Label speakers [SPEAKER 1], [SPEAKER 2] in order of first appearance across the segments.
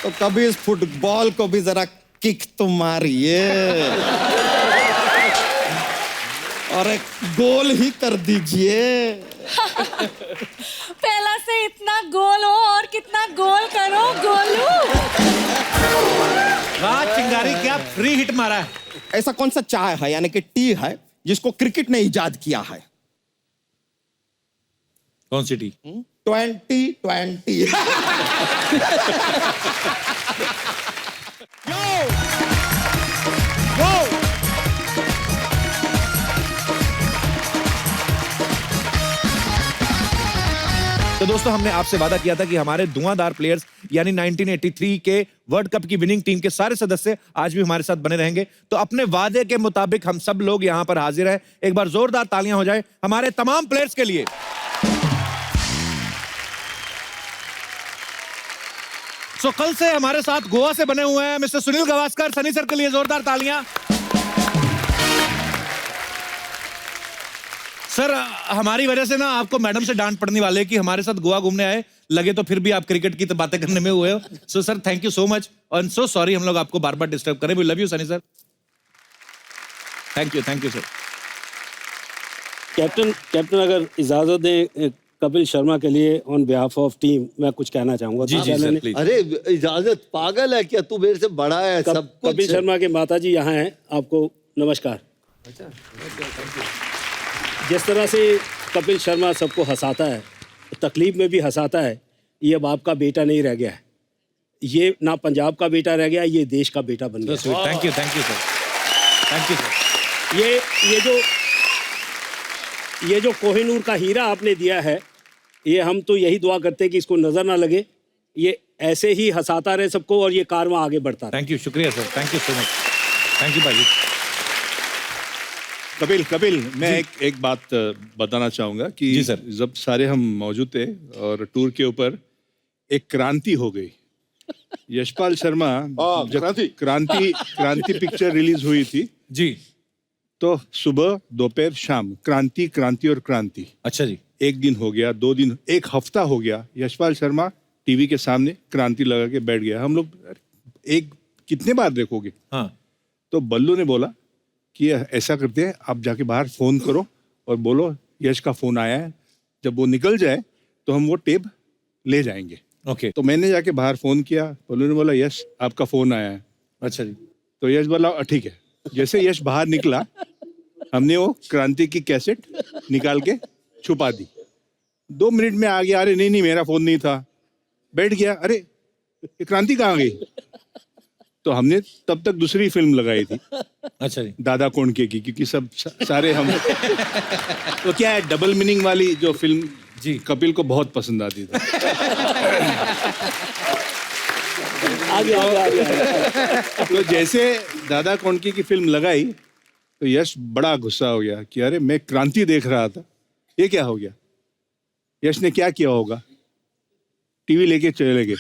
[SPEAKER 1] तो कभी इस फुटबॉल को भी जरा किक तो मारिए और एक गोल ही कर दीजिए।
[SPEAKER 2] पहला से इतना गोल हो और कितना गोल करो गोलू।
[SPEAKER 3] वाह चिंगारी, क्या फ्री हिट मारा है।
[SPEAKER 1] ऐसा कौन सा चाय है यानी कि टी है जिसको क्रिकेट ने इजाद किया है?
[SPEAKER 3] कौन सी टी?
[SPEAKER 1] 2020।
[SPEAKER 3] तो दोस्तों, हमने आपसे वादा किया था कि हमारे धुआंधार प्लेयर्स यानी 1983 के वर्ल्ड कप की विनिंग टीम के सारे सदस्य आज भी हमारे साथ बने रहेंगे। तो अपने वादे के मुताबिक हम सब लोग यहां पर हाजिर हैं। एक बार जोरदार तालियां हो जाए हमारे तमाम प्लेयर्स के लिए। सो कल से हमारे साथ गोवा से बने हुए हैं मिस्टर सुनील गावस्कर, सनी सर के लिए जोरदार तालियां। सर, हमारी वजह से ना आपको मैडम से डांट पड़ने वाले कि हमारे साथ गोवा घूमने आए, लगे तो फिर भी आप क्रिकेट की बातें करने में हुए हो। So sir, thank you so much और सो सॉरी हम लोग आपको बार बार डिस्टर्ब करें। We love you Sunny sir. Thank you sir.
[SPEAKER 4] Captain अगर इजाजत दें, कपिल शर्मा के लिए ऑन बिहाफ ऑफ टीम मैं कुछ कहना चाहूंगा।
[SPEAKER 3] जी सर, प्लीज।
[SPEAKER 5] अरे इजाजत, पागल है क्या तू? मेरे से बड़ा है सब कुछ।
[SPEAKER 4] कपिल शर्मा के माता जी यहाँ हैं, आपको नमस्कार। जिस तरह से कपिल शर्मा सबको हंसाता है, तकलीफ में भी हंसाता है, ये अब आपका बेटा नहीं रह गया है। ये ना पंजाब का बेटा रह गया, ये देश का बेटा बन गया।
[SPEAKER 3] Thank you sir. Thank you sir.
[SPEAKER 4] ये जो कोहिनूर का हीरा आपने दिया है, ये हम तो यही दुआ करते हैं कि इसको नजर ना लगे, ये ऐसे ही हंसाता रहे सबको और ये कारवां आगे बढ़ता रहे।
[SPEAKER 3] थैंक यू, शुक्रिया sir. Thank you so much. Thank you भाई।
[SPEAKER 6] कपिल, मैं एक बात बताना चाहूंगा कि
[SPEAKER 3] जी सर।
[SPEAKER 6] जब सारे हम मौजूद थे और टूर के ऊपर एक क्रांति हो गई। यशपाल शर्मा जब क्रांति पिक्चर रिलीज हुई थी
[SPEAKER 3] जी,
[SPEAKER 6] तो सुबह दोपहर शाम क्रांति और क्रांति।
[SPEAKER 3] अच्छा जी।
[SPEAKER 6] एक दिन हो गया, 2 दिन, एक हफ्ता हो गया, यशपाल शर्मा टीवी के सामने क्रांति लगा के बैठ गया। हम लोग एक कितने बार देखोगे?
[SPEAKER 3] हाँ।
[SPEAKER 6] तो बल्लू ने बोला कि ऐसा करते हैं, आप जाके बाहर फोन करो और बोलो यश का फोन आया है, जब वो निकल जाए तो हम वो टेप ले जाएंगे।
[SPEAKER 3] ओके।
[SPEAKER 6] तो मैंने जाके बाहर फोन किया, बल्लू ने बोला यश आपका फोन आया है।
[SPEAKER 3] अच्छा जी।
[SPEAKER 6] तो यश बोला ठीक है। जैसे यश बाहर निकला, हमने वो क्रांति की कैसेट निकाल के छुपा दी। 2 मिनट में आ गया, अरे नहीं मेरा फोन नहीं था। बैठ गया, अरे ये क्रांति कहाँ गई? तो हमने तब तक दूसरी फिल्म लगाई थी।
[SPEAKER 3] अच्छा जी।
[SPEAKER 6] दादा कोंडके की, क्योंकि सब सारे हम तो क्या है, डबल मीनिंग वाली जो फिल्म
[SPEAKER 3] जी
[SPEAKER 6] कपिल को बहुत पसंद आती थी।
[SPEAKER 4] आगे।
[SPEAKER 6] तो जैसे दादा कोंडके की फिल्म लगाई तो यश बड़ा गुस्सा हो गया कि अरे मैं क्रांति देख रहा था, ये क्या हो गया? यश ने क्या किया होगा? टीवी लेके चले गए।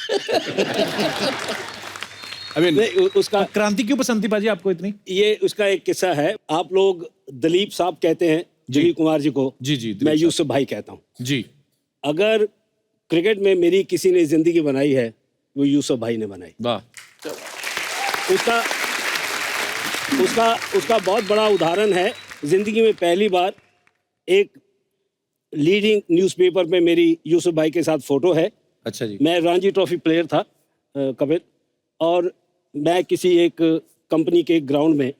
[SPEAKER 4] उसका
[SPEAKER 3] क्रांति क्यों पसंद थी पाजी आपको इतनी?
[SPEAKER 4] ये उसका एक किस्सा है। आप लोग दिलीप साहब कहते हैं दिलीप कुमार जी को,
[SPEAKER 3] जी
[SPEAKER 4] मैं यूसुफ भाई कहता हूँ
[SPEAKER 3] जी।
[SPEAKER 4] अगर क्रिकेट में मेरी किसी ने जिंदगी बनाई है, वो यूसुफ भाई ने बनाई।
[SPEAKER 3] वाह।
[SPEAKER 4] उसका बहुत बड़ा उदाहरण है। जिंदगी में पहली बार एक लीडिंग न्यूज़पेपर में मेरी यूसुफ भाई के साथ फोटो है।
[SPEAKER 3] अच्छा जी।
[SPEAKER 4] मैं रणजी ट्रॉफी प्लेयर था कपिल, और मैं किसी एक कंपनी के ग्राउंड में,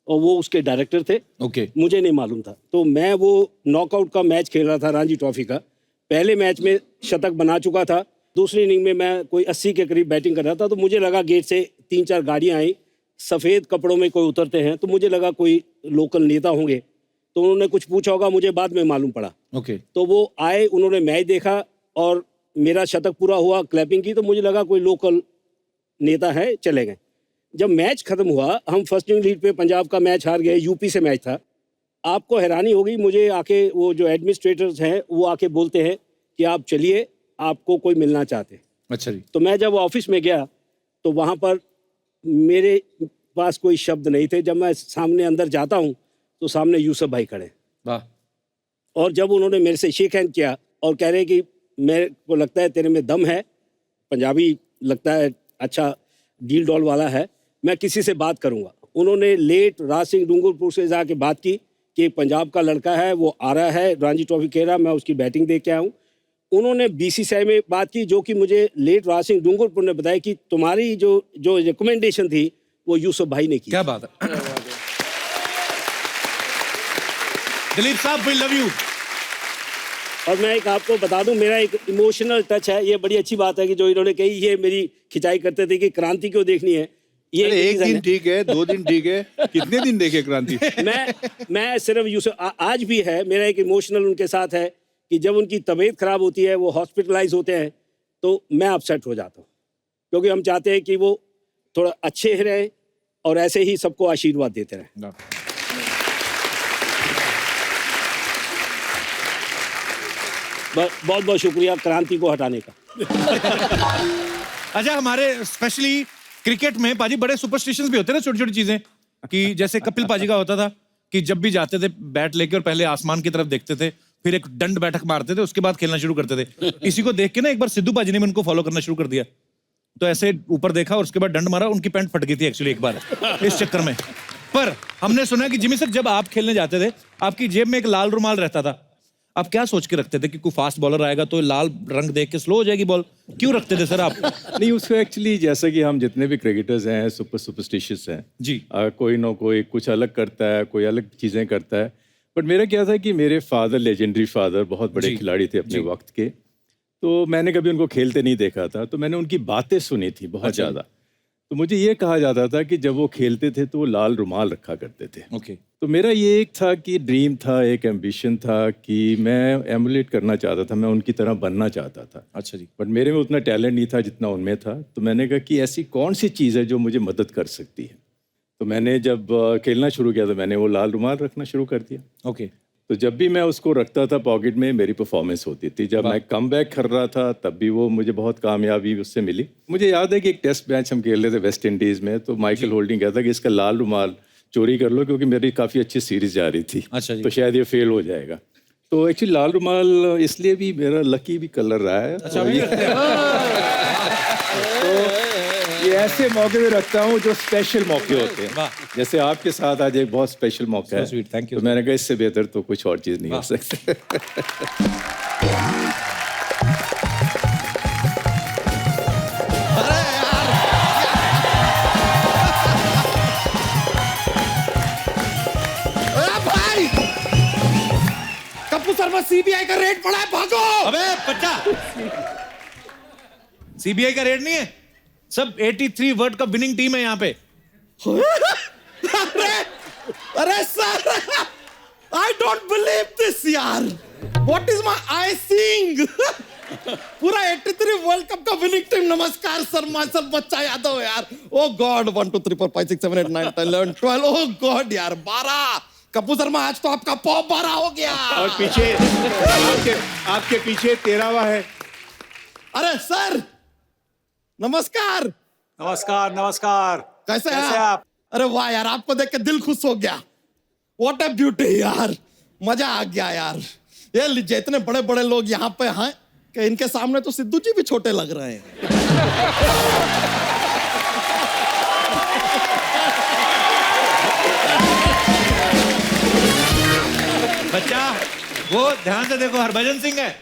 [SPEAKER 4] और वो उसके डायरेक्टर थे।
[SPEAKER 3] ओके।
[SPEAKER 4] मुझे नहीं मालूम था, तो मैं वो नॉकआउट का मैच खेल रहा था रणजी ट्रॉफी का। पहले मैच में शतक बना चुका था, दूसरी इनिंग में मैं कोई 80 के करीब बैटिंग कर रहा था। तो मुझे लगा गेट से 3-4 गाड़ियां आई, सफ़ेद कपड़ों में कोई उतरते हैं, तो मुझे लगा कोई लोकल नेता होंगे। तो उन्होंने कुछ पूछा होगा, मुझे बाद में मालूम पड़ा।
[SPEAKER 3] ओके।
[SPEAKER 4] तो वो आए, उन्होंने मैच देखा और मेरा शतक पूरा हुआ, क्लैपिंग की, तो मुझे लगा कोई लोकल नेता है, चले गए। जब मैच खत्म हुआ, हम फर्स्ट इनिंग लीड पे पंजाब का मैच हार गए, यूपी से मैच था। आपको हैरानी होगी, मुझे आके वो जो एडमिनिस्ट्रेटर्स हैं वो आके बोलते हैं कि आप चलिए, आपको कोई मिलना चाहते।
[SPEAKER 3] अच्छा जी।
[SPEAKER 4] तो मैं जब ऑफिस में गया तो वहाँ पर मेरे पास कोई शब्द नहीं थे। जब मैं सामने अंदर जाता हूँ तो सामने यूसुफ भाई खड़े।
[SPEAKER 3] वाह।
[SPEAKER 4] और जब उन्होंने मेरे से शेक हैंड किया और कह रहे कि मेरे को लगता है तेरे में दम है, पंजाबी लगता है अच्छा डील डॉल वाला है, मैं किसी से बात करूंगा। उन्होंने लेट राज सिंह डूंगरपुर से जाके बात की कि पंजाब का लड़का है, वो आ रहा है, रणजी ट्रॉफी खेल रहा, मैं उसकी बैटिंग देख के आया हूँ। उन्होंने बीसीसीआई में बात की, जो कि मुझे लेट राज सिंह डूंगरपुर ने बताया कि तुम्हारी जो रिकमेंडेशन थी वो यूसुफ भाई ने की।
[SPEAKER 3] क्या बात है। दिलीप साहब, वी लव यू।
[SPEAKER 4] और मैं एक आपको बता दूं, मेरा एक इमोशनल टच है। ये बड़ी अच्छी बात है कि जो इन्होंने कही, ये मेरी खिंचाई करते थे कि क्रांति क्यों देखनी है। ये
[SPEAKER 6] एक दिन ठीक है, 2 दिन ठीक है, कितने दिन देखे क्रांति?
[SPEAKER 4] मैं सिर्फ यूसुफ आज भी है, मेरा एक इमोशनल उनके साथ है कि जब उनकी तबीयत खराब होती है, वो हॉस्पिटलाइज होते हैं, तो मैं अपसेट हो जाता हूँ, क्योंकि हम चाहते हैं कि वो थोड़ा अच्छे रहें और ऐसे ही सबको आशीर्वाद देते रहें। बहुत बहुत शुक्रिया क्रांति को हटाने का।
[SPEAKER 3] अच्छा, हमारे स्पेशली क्रिकेट में पाजी बड़े सुपरस्टिशंस भी होते हैं ना, छोटी छोटी चीजें, कि जैसे कपिल पाजी का होता था कि जब भी जाते थे बैट लेके और पहले आसमान की तरफ देखते थे, फिर एक दंड बैठक मारते थे, उसके बाद खेलना शुरू करते थे। इसी को देख के ना एक बार सिद्धू पाजी ने भी उनको फॉलो करना शुरू कर दिया, तो ऐसे ऊपर देखा और उसके बाद दंड मारा, उनकी पैंट फट गई थी एक्चुअली एक बार इस चक्कर में। पर हमने सुना कि जिमी सर, जब आप खेलने जाते थे आपकी जेब में एक लाल रुमाल रहता था, आप क्या सोच के रखते थे कि कोई फास्ट बॉलर आएगा तो लाल रंग देख के स्लो हो जाएगी बॉल? क्यों रखते थे सर आप?
[SPEAKER 7] नहीं, उसको एक्चुअली जैसा कि हम जितने भी क्रिकेटर्स हैं सुपरस्टिशियस हैं
[SPEAKER 3] जी।
[SPEAKER 7] कोई ना कोई कुछ अलग करता है, कोई अलग चीज़ें करता है। बट मेरा क्या था कि मेरे फादर, लेजेंडरी फादर, बहुत बड़े खिलाड़ी थे अपने वक्त के, तो मैंने कभी उनको खेलते नहीं देखा था, तो मैंने उनकी बातें सुनी थी बहुत ज़्यादा। तो मुझे ये कहा जाता था कि जब वो खेलते थे तो वो लाल रुमाल रखा करते थे।
[SPEAKER 3] ओके।
[SPEAKER 7] तो मेरा ये एक था कि ड्रीम था, एक एम्बिशन था कि मैं एमुलेट करना चाहता था, मैं उनकी तरह बनना चाहता था।
[SPEAKER 3] अच्छा जी।
[SPEAKER 7] बट मेरे में उतना टैलेंट नहीं था जितना उनमें था। तो मैंने कहा कि ऐसी कौन सी चीज़ है जो मुझे मदद कर सकती है। तो मैंने जब खेलना शुरू किया तो मैंने वो लाल रुमाल रखना शुरू कर दिया।
[SPEAKER 3] ओके।
[SPEAKER 7] तो जब भी मैं उसको रखता था पॉकेट में, मेरी परफॉर्मेंस होती थी। जब मैं कम बैक कर रहा था तब भी वो मुझे बहुत कामयाबी उससे मिली। मुझे याद है कि एक टेस्ट मैच हम खेल रहे थे वेस्ट इंडीज़ में, तो माइकल होल्डिंग कहता कि इसका लाल रुमाल चोरी कर लो, क्योंकि मेरी काफ़ी अच्छी सीरीज जा रही थी।
[SPEAKER 3] अच्छा जी।
[SPEAKER 7] तो शायद ये फेल हो जाएगा। तो एक्चुअली लाल रुमाल इसलिए भी मेरा लकी भी कलर रहा है।
[SPEAKER 3] अच्छा,
[SPEAKER 7] तो ये ऐसे मौके पे रखता हूँ जो स्पेशल मौके होते हैं। जैसे आपके साथ आज एक बहुत स्पेशल मौका है।
[SPEAKER 3] Sweet, thank you.
[SPEAKER 7] तो मैंने कहा इससे बेहतर तो कुछ और चीज़ नहीं हो सकती।
[SPEAKER 1] भाई कपूर शर्मा, सीबीआई का रेड पड़ा है, भागो।
[SPEAKER 3] अबे बच्चा, सीबीआई का रेड नहीं है, सब 83 वर्ल्ड कप विनिंग टीम है यहाँ पे।
[SPEAKER 1] अरे sir, I don't believe this यार। What is my I seeing? पूरा 83 वर्ल्ड कप का विनिंग टीम। नमस्कार सर, मार्शल बच्चा यादव यार। ओ गॉड, 1 2 3 4 5 6 7 8 9 10 11 12। ओ गॉड यार, 12। कपूर शर्मा, आज तो आपका पॉप 12 हो गया।
[SPEAKER 6] और पीछे आपके पीछे 13वां है।
[SPEAKER 1] अरे सर नमस्कार।
[SPEAKER 8] नमस्कार नमस्कार।
[SPEAKER 1] कैसे हैं
[SPEAKER 8] कैसे आप?
[SPEAKER 1] अरे वाह यार, आपको देख के दिल खुश हो गया। व्हाट अ ब्यूटी यार, मजा आ गया यार। ये लीजिए, इतने बड़े बड़े लोग यहाँ पे हैं कि इनके सामने तो सिद्धू जी भी छोटे लग रहे हैं।
[SPEAKER 3] बच्चा, वो ध्यान से देखो, हरभजन सिंह है।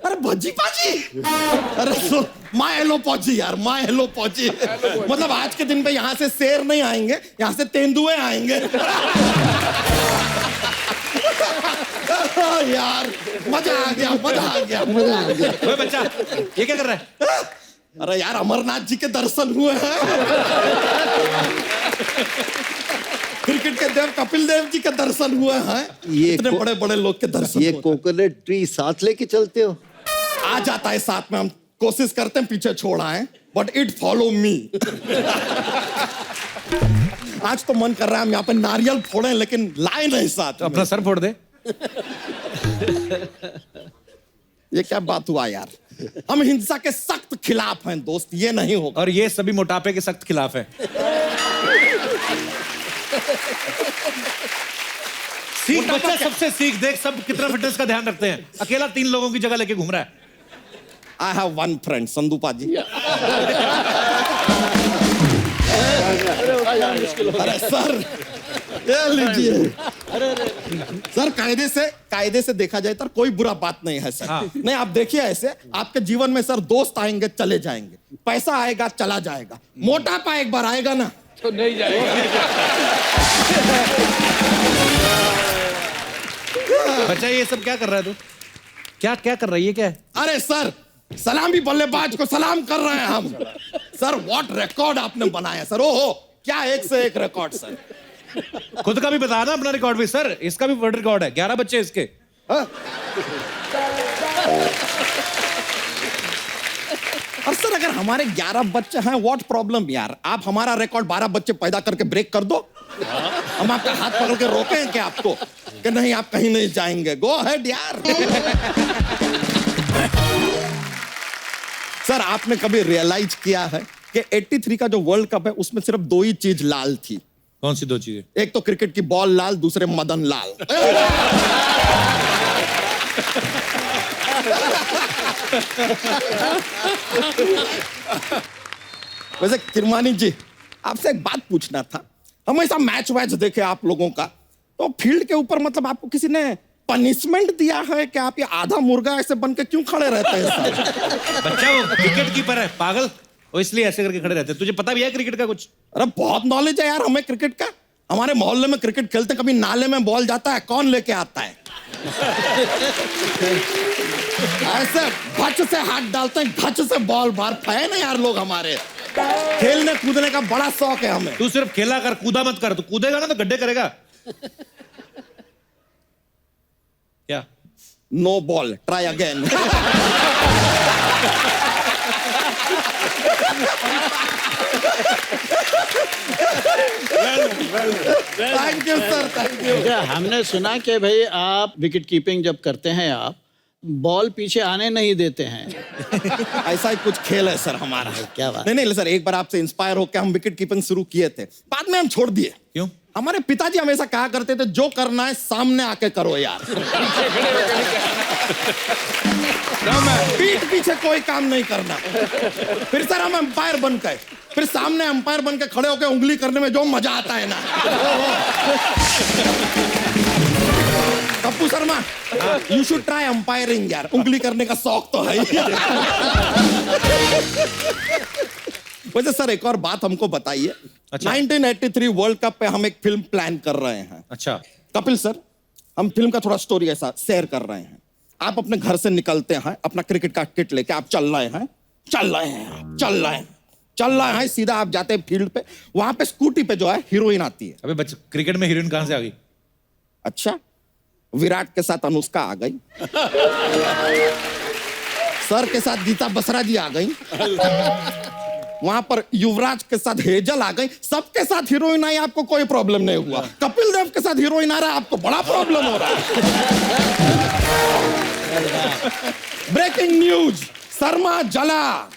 [SPEAKER 1] अरे भज्जी पाजी, अरे सो माय हेलो पौजी यार, माय हेलो पौजी। मतलब आज के दिन पे यहाँ से शेर नहीं आएंगे, यहाँ से तेंदुए आएंगे। यार मजा आ गया, मजा आ गया, मजा आ गया।
[SPEAKER 3] ओए बच्चा, ये क्या कर रहा है?
[SPEAKER 1] अरे यार, अमरनाथ जी के दर्शन हुए हैं। क्रिकेट के देव कपिल देव जी के दर्शन हुए हैं। इतने बड़े बड़े लोग के दर्शन।
[SPEAKER 5] ये कोकोनट ट्री साथ लेके चलते हो?
[SPEAKER 1] आ जाता है साथ में, हम कोशिश करते हैं पीछे छोड़ आए, बट इट फॉलो मी। आज तो मन कर रहा है हम यहाँ पे नारियल फोड़े, लेकिन लाए नहीं साथ।
[SPEAKER 3] तो अपना सर फोड़ दे।
[SPEAKER 1] ये क्या बात हुआ यार? हम हिंसा के सख्त खिलाफ हैं दोस्त, ये नहीं होगा।
[SPEAKER 3] और ये सभी मोटापे के सख्त खिलाफ है। सीख बच्चा, सबसे सीख। देख सब कितना फिटनेस का ध्यान रखते हैं, अकेला 3 लोगों की जगह लेके घूम रहा है।
[SPEAKER 1] आई हैव वन फ्रेंड संदूपा जी। अरे सर ये लीजिए। सर कायदे से देखा जाए तो कोई बुरा बात नहीं है सर। नहीं आप देखिए ऐसे आपके जीवन में सर दोस्त आएंगे चले जाएंगे, पैसा आएगा चला जाएगा, मोटापा एक बार आएगा ना
[SPEAKER 5] तो नहीं जाएगा।
[SPEAKER 3] बच्चा ये सब क्या कर रहा है तू? क्या क्या कर रही है क्या है?
[SPEAKER 1] अरे सर सलामी बल्लेबाज को सलाम कर रहे हैं हम। सर व्हाट रिकॉर्ड आपने बनाया सर। ओहो क्या एक से एक रिकॉर्ड सर।
[SPEAKER 3] खुद का भी बता ना अपना रिकॉर्ड भी सर। इसका भी वर्ल्ड रिकॉर्ड है, 11 बच्चे इसके।
[SPEAKER 1] हाँ? और सर अगर हमारे 11 बच्चे हैं व्हाट प्रॉब्लम यार, आप हमारा रिकॉर्ड 12 बच्चे पैदा करके ब्रेक कर दो। हम आपका हाथ पकड़ के रोकें क्या आपको कि नहीं आप कहीं नहीं जाएंगे? गो अहेड यार। सर आपने कभी रियलाइज किया है कि 83 का जो वर्ल्ड कप है उसमें सिर्फ 2 ही चीज लाल थी?
[SPEAKER 3] कौन सी 2 चीजें?
[SPEAKER 1] एक तो क्रिकेट की बॉल लाल, दूसरे मदन लाल। वैसे किरमानी जी आपसे एक बात पूछना था। हमेशा मैच वैच देखे आप लोगों का, तो फील्ड के ऊपर मतलब आपको किसी ने पनिशमेंट दिया है कि आप ये आधा मुर्गा ऐसे बन के क्यों खड़े रहते हैं सर?
[SPEAKER 3] बच्चा वो क्रिकेट कीपर है पागल, वो इसलिए ऐसे करके खड़े रहते हैं। तुझे पता भी है क्रिकेट का कुछ?
[SPEAKER 1] अरे बहुत नॉलेज है यार हमें क्रिकेट का। हमारे मोहल्ले में क्रिकेट खेलते, कभी नाले में बॉल जाता है कौन लेके आता है? ऐसे भच से हाथ डालते हैं, घच से बॉल बाहर। फैन है यार लोग हमारे, खेलने कूदने का बड़ा शौक है हमें।
[SPEAKER 3] तू सिर्फ खेला कर, कूदा मत कर। तू कूदेगा ना तो गड्ढे करेगा। क्या?
[SPEAKER 1] No ball, try again. Thank you sir, thank you.
[SPEAKER 9] अच्छा, हमने सुना कि भाई आप विकेट कीपिंग जब करते हैं आप बॉल पीछे आने नहीं देते हैं।
[SPEAKER 1] ऐसा ही कुछ खेल है सर हमारा।
[SPEAKER 9] क्या बात?
[SPEAKER 1] नहीं सर, एक बार आपसे इंस्पायर होकर हम विकेट कीपिंग शुरू किए थे, बाद में हम छोड़ दिए।
[SPEAKER 3] क्यों?
[SPEAKER 1] हमारे पिताजी हमेशा कहा करते थे जो करना है सामने आके करो यार। पीठ पीछे कोई काम नहीं करना। फिर सर हम अंपायर बन गए, फिर सामने अंपायर बन के खड़े होकर उंगली करने में जो मजा आता है ना। Kappu Sharma you should try umpiring यार, उंगली करने का शौक तो है ही। वैसे सर एक और बात हमको बताइए।
[SPEAKER 3] अच्छा।
[SPEAKER 1] 1983 वर्ल्ड कप पे हम एक फिल्म प्लान कर रहे हैं।
[SPEAKER 3] अच्छा।
[SPEAKER 1] कपिल सर हम फिल्म का थोड़ा स्टोरी ऐसा शेयर कर रहे हैं। आप अपने घर से निकलते हैं अपना क्रिकेट का किट लेके, आप चल रहे हैं सीधा आप जाते हैं फील्ड पे, वहां पे स्कूटी पे जो है हीरोइन आती है।
[SPEAKER 3] अबे बच्चा क्रिकेट में हीरोइन कहां से आ गई?
[SPEAKER 1] अच्छा विराट के साथ अनुष्का आ गई, सर के साथ गीता बसरा जी आ गई, वहां पर युवराज के साथ हेजल आ गई। सबके साथ हीरोइन आई, आपको कोई प्रॉब्लम नहीं हुआ। कपिल देव के साथ हीरोइन आ रहा है, आपको बड़ा प्रॉब्लम हो रहा है। ब्रेकिंग न्यूज, शर्मा जला,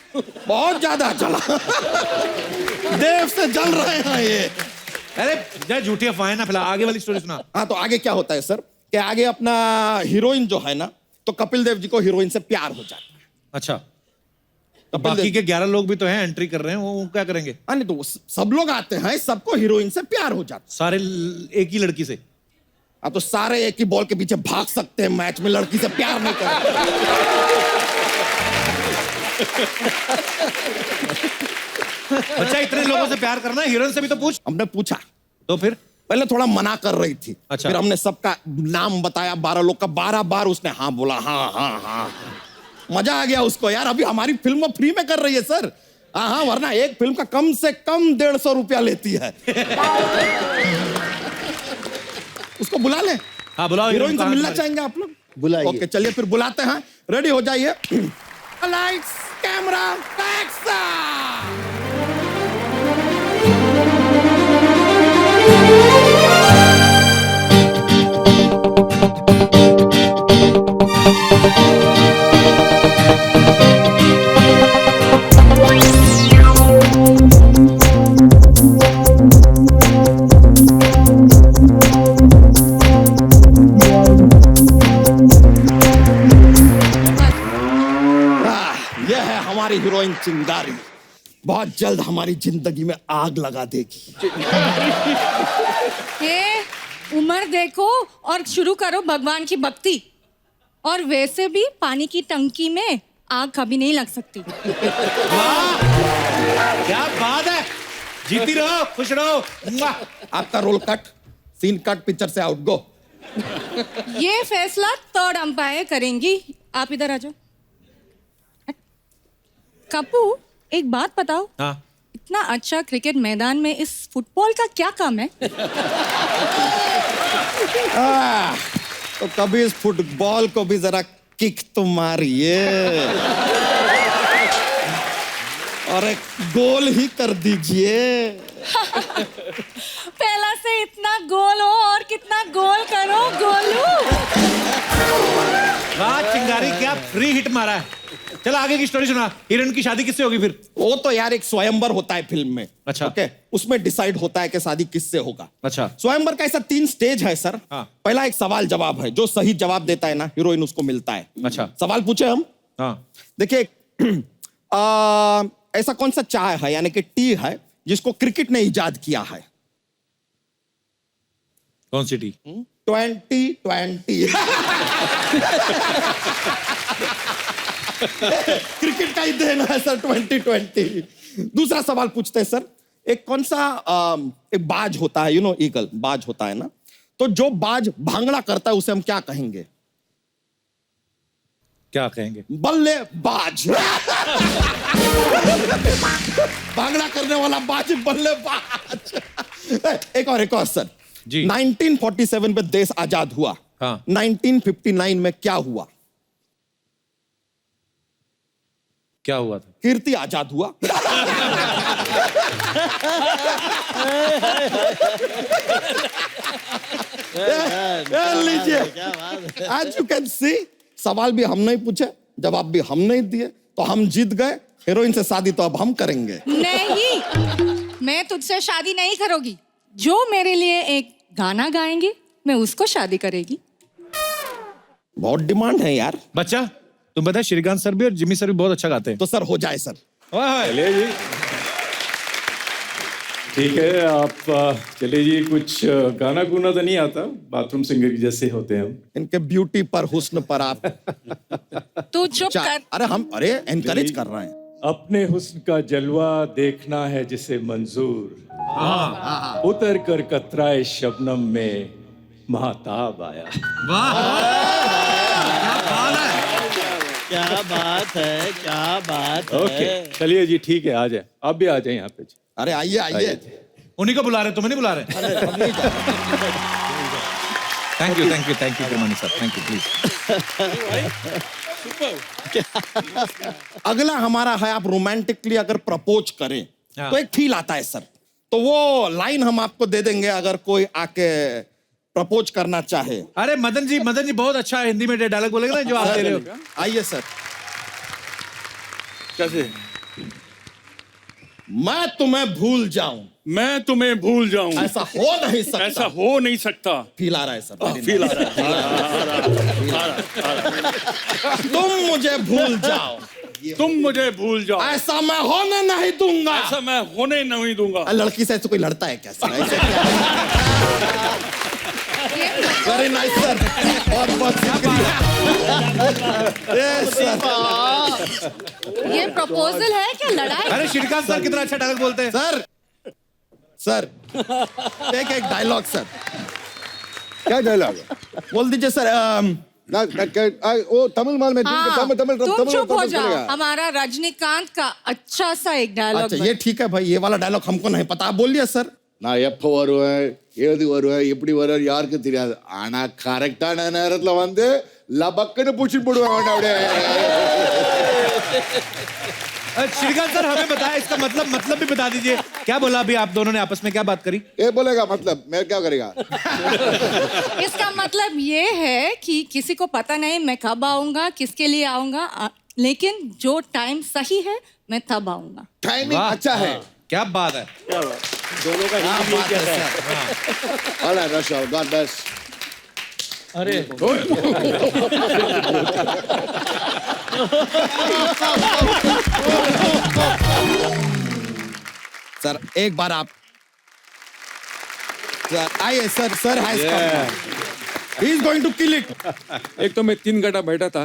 [SPEAKER 1] बहुत ज्यादा जला। देव से जल रहे हैं ये।
[SPEAKER 3] अरे जय झूठी अफवाहें ना फैला, आगे वाली स्टोरी सुना।
[SPEAKER 1] हाँ तो आगे क्या होता है सर कि आगे अपना हीरोइन जो है ना, तो कपिल देव जी को हीरोइन से प्यार हो जाता है।
[SPEAKER 3] अच्छा तो बाकी के 11 लोग भी तो हैं, एंट्री कर रहे हैं, वो क्या करेंगे?
[SPEAKER 1] हाँ नहीं तो सब लोग आते हैं, सबको हीरोइन से प्यार हो जाता है।
[SPEAKER 3] सारे एक ही लड़की से?
[SPEAKER 1] हाँ तो सारे एक ही बॉल के पीछे भाग सकते हैं, मैच में लड़की से प्यार नहीं करते।
[SPEAKER 3] बच्चा इतने लोगों से प्यार करना है, हीरोइन से भी तो पूछ।
[SPEAKER 1] हमने पूछा
[SPEAKER 3] तो फिर
[SPEAKER 1] पहले थोड़ा मना कर रही थी।
[SPEAKER 3] अच्छा।
[SPEAKER 1] फिर हमने सबका नाम बताया, 12 लोग का, 12 बार उसने हाँ बोला। हाँ मजा आ गया उसको यार। अभी हमारी फिल्म फ्री में कर रही है सर। हाँ वरना एक फिल्म का कम से कम 150 रुपया लेती है। उसको बुला ले।
[SPEAKER 3] हाँ बुलाओ।
[SPEAKER 1] हीरोइन से मिलना चाहेंगे आप लोग?
[SPEAKER 5] बुलाइए।
[SPEAKER 1] ओके चलिए फिर बुलाते हैं, रेडी हो जाइए। Lights camera action. हमारी हीरोइन चिंगारी बहुत जल्द हमारी जिंदगी में आग लगा देगी।
[SPEAKER 2] ये उम्र देखो और शुरू करो भगवान की भक्ति। और वैसे भी पानी की टंकी में आग कभी नहीं लग सकती।
[SPEAKER 3] क्या बात है, जीती रहो, खुश रहो।
[SPEAKER 1] आपका role cut, scene cut, picture से आउट, गो।
[SPEAKER 2] ये फैसला थर्ड अंपायर करेंगी। आप इधर आ जाओ। कपू, एक बात बताओ।
[SPEAKER 3] हाँ।
[SPEAKER 2] इतना अच्छा क्रिकेट मैदान में इस फुटबॉल का क्या काम है?
[SPEAKER 1] तो कभी इस फुटबॉल को भी जरा किक तो मारिए और एक गोल ही कर दीजिए।
[SPEAKER 2] पहला से इतना गोल हो और कितना गोल करो गोलू।
[SPEAKER 3] वाह चिंगारी, क्या फ्री हिट मारा है। चल आगे की स्टोरी सुना। हीरोइन की शादी किससे होगी फिर?
[SPEAKER 1] वो तो यार एक स्वयंवर होता है फिल्म में।
[SPEAKER 3] अच्छा।
[SPEAKER 1] ओके, उसमें डिसाइड होता है कि शादी किससे होगा।
[SPEAKER 3] अच्छा।
[SPEAKER 1] स्वयंवर का ऐसा 3 स्टेज है सर।
[SPEAKER 3] हाँ।
[SPEAKER 1] पहला एक सवाल जवाब है, जो सही जवाब देता है ना हीरोइन उसको मिलता है।
[SPEAKER 3] अच्छा।
[SPEAKER 1] सवाल पूछे हम।
[SPEAKER 3] हाँ।
[SPEAKER 1] देखिए ऐसा कौन सा चाय है यानी कि टी है जिसको क्रिकेट ने इजाद किया है?
[SPEAKER 3] कौन सी टी?
[SPEAKER 1] 2020। क्रिकेट का ही देना है सर 2020। दूसरा सवाल पूछते हैं सर, एक कौन सा एक बाज होता है, ईगल बाज होता है ना, तो जो बाज भांगड़ा करता है उसे हम क्या कहेंगे?
[SPEAKER 3] क्या कहेंगे?
[SPEAKER 1] बल्लेबाज। भांगड़ा करने वाला बाज बल्लेबाज। एक और सर
[SPEAKER 3] जी।
[SPEAKER 1] 1947 में देश आजाद हुआ।
[SPEAKER 3] हाँ।
[SPEAKER 1] 1959 में क्या हुआ?
[SPEAKER 3] क्या हुआ था?
[SPEAKER 1] कीर्ति आजाद हुआ। लीजिए, आज यू कैन सी, सवाल भी हम नहीं पूछे, जवाब भी हम नहीं दिए, तो हम जीत गए। हीरोइन से शादी तो अब हम करेंगे।
[SPEAKER 2] नहीं, मैं तुझसे शादी नहीं करूंगी। जो मेरे लिए एक गाना गाएंगे मैं उसको शादी करेगी।
[SPEAKER 1] बहुत डिमांड है यार।
[SPEAKER 3] बच्चा, तुम पता है श्रीकांत सर भी और जिमी सर भी बहुत अच्छा गाते हैं।
[SPEAKER 1] तो सर हो जाए सर।
[SPEAKER 7] चलिए जी, ठीक है। आप चलिए जी, कुछ गाना गुना तो नहीं आता, बाथरूम सिंगर की जैसे होते हैं हम।
[SPEAKER 1] इनके ब्यूटी पर, हुस्न पर आप
[SPEAKER 2] तू चुप कर।
[SPEAKER 1] अरे एनकरेज कर रहे हैं।
[SPEAKER 7] अपने हुस्न का जलवा देखना है जिसे मंजूर, उतर कर कतराए शबनम में महताब आया।
[SPEAKER 9] क्या बात है, क्या बात है।
[SPEAKER 7] ओके, चलिए जी, ठीक है, आ जाए। आप भी आ जाए यहाँ पे।
[SPEAKER 1] अरे आइए आइए।
[SPEAKER 3] उन्हीं को बुला रहे, तुम्हें नहीं बुला रहे। Thank you Pramani sir, thank you please.
[SPEAKER 1] अगला हमारा है, आप रोमांटिकली अगर प्रपोज करें तो एक फील आता है सर। तो वो लाइन हम आपको दे देंगे अगर कोई आके प्रपोज करना चाहे।
[SPEAKER 3] अरे मदन जी बहुत अच्छा है, हिंदी में डायलॉग बोलेगा ना जो आप दे रहे हो।
[SPEAKER 1] आइए सर।
[SPEAKER 6] कैसे?
[SPEAKER 1] मैं तुम्हें भूल जाऊं,
[SPEAKER 6] मैं तुम्हें भूल जाऊं,
[SPEAKER 1] ऐसा हो नहीं सकता।
[SPEAKER 6] ऐसा हो नहीं सकता।
[SPEAKER 1] फील आ रहा है सर।
[SPEAKER 6] फील आ रहा है।
[SPEAKER 1] तुम मुझे भूल जाओ,
[SPEAKER 6] तुम मुझे भूल जाओ,
[SPEAKER 1] ऐसा मैं होने नहीं दूंगा।
[SPEAKER 6] ऐसा मैं होने नहीं दूंगा।
[SPEAKER 1] लड़की से ऐसे कोई लड़ता है क्या सर? ऐसे वेरी नाइस सर, बहुत बहुत शुक्रिया।
[SPEAKER 2] ये प्रपोजल है क्या लड़ाई?
[SPEAKER 3] अरे श्रीकांत सर कितना अच्छा डायलॉग बोलते हैं।
[SPEAKER 1] सर एक डायलॉग सर।
[SPEAKER 5] क्या डायलॉग?
[SPEAKER 1] बोल दीजिए सर।
[SPEAKER 5] वो तमिल माल में
[SPEAKER 2] हाँ,
[SPEAKER 5] तमिल
[SPEAKER 2] तुम चुप हो जाओ। हमारा रजनीकांत का अच्छा सा एक डायलॉग।
[SPEAKER 1] अच्छा ये ठीक है भाई, ये वाला डायलॉग हमको नहीं पता, आप बोलिए सर।
[SPEAKER 5] நான் எப்போ வருவேன், ஏது வருவேன், எப்படி வருவேன் யாருக்கு தெரியாது. ஆனா கரெக்டான நேரத்துல வந்து லபக்குன்னு பூச்சி போடுவாங்க அப்படியே.
[SPEAKER 3] श्रीकांत सर हमें बताया इसका मतलब भी बता दीजिए। क्या बोला अभी आप दोनों ने आपस में, क्या बात करी?
[SPEAKER 5] ये बोलेगा मतलब मैं क्या करेगा?
[SPEAKER 2] इसका मतलब ये है कि किसी को पता नहीं मैं कब आऊंगा, किसके लिए आऊंगा, लेकिन जो टाइम सही है मैं तब आऊंगा।
[SPEAKER 5] टाइमिंग अच्छा है।
[SPEAKER 3] क्या बात है।
[SPEAKER 4] दोनों का हिंदी में क्या है?
[SPEAKER 5] All right, Russia, God bless.
[SPEAKER 9] अरे
[SPEAKER 1] सर एक बार आप सर आइए sir sir has come he is going to kill it
[SPEAKER 10] एक तो मैं 3 घंटा बैठा था,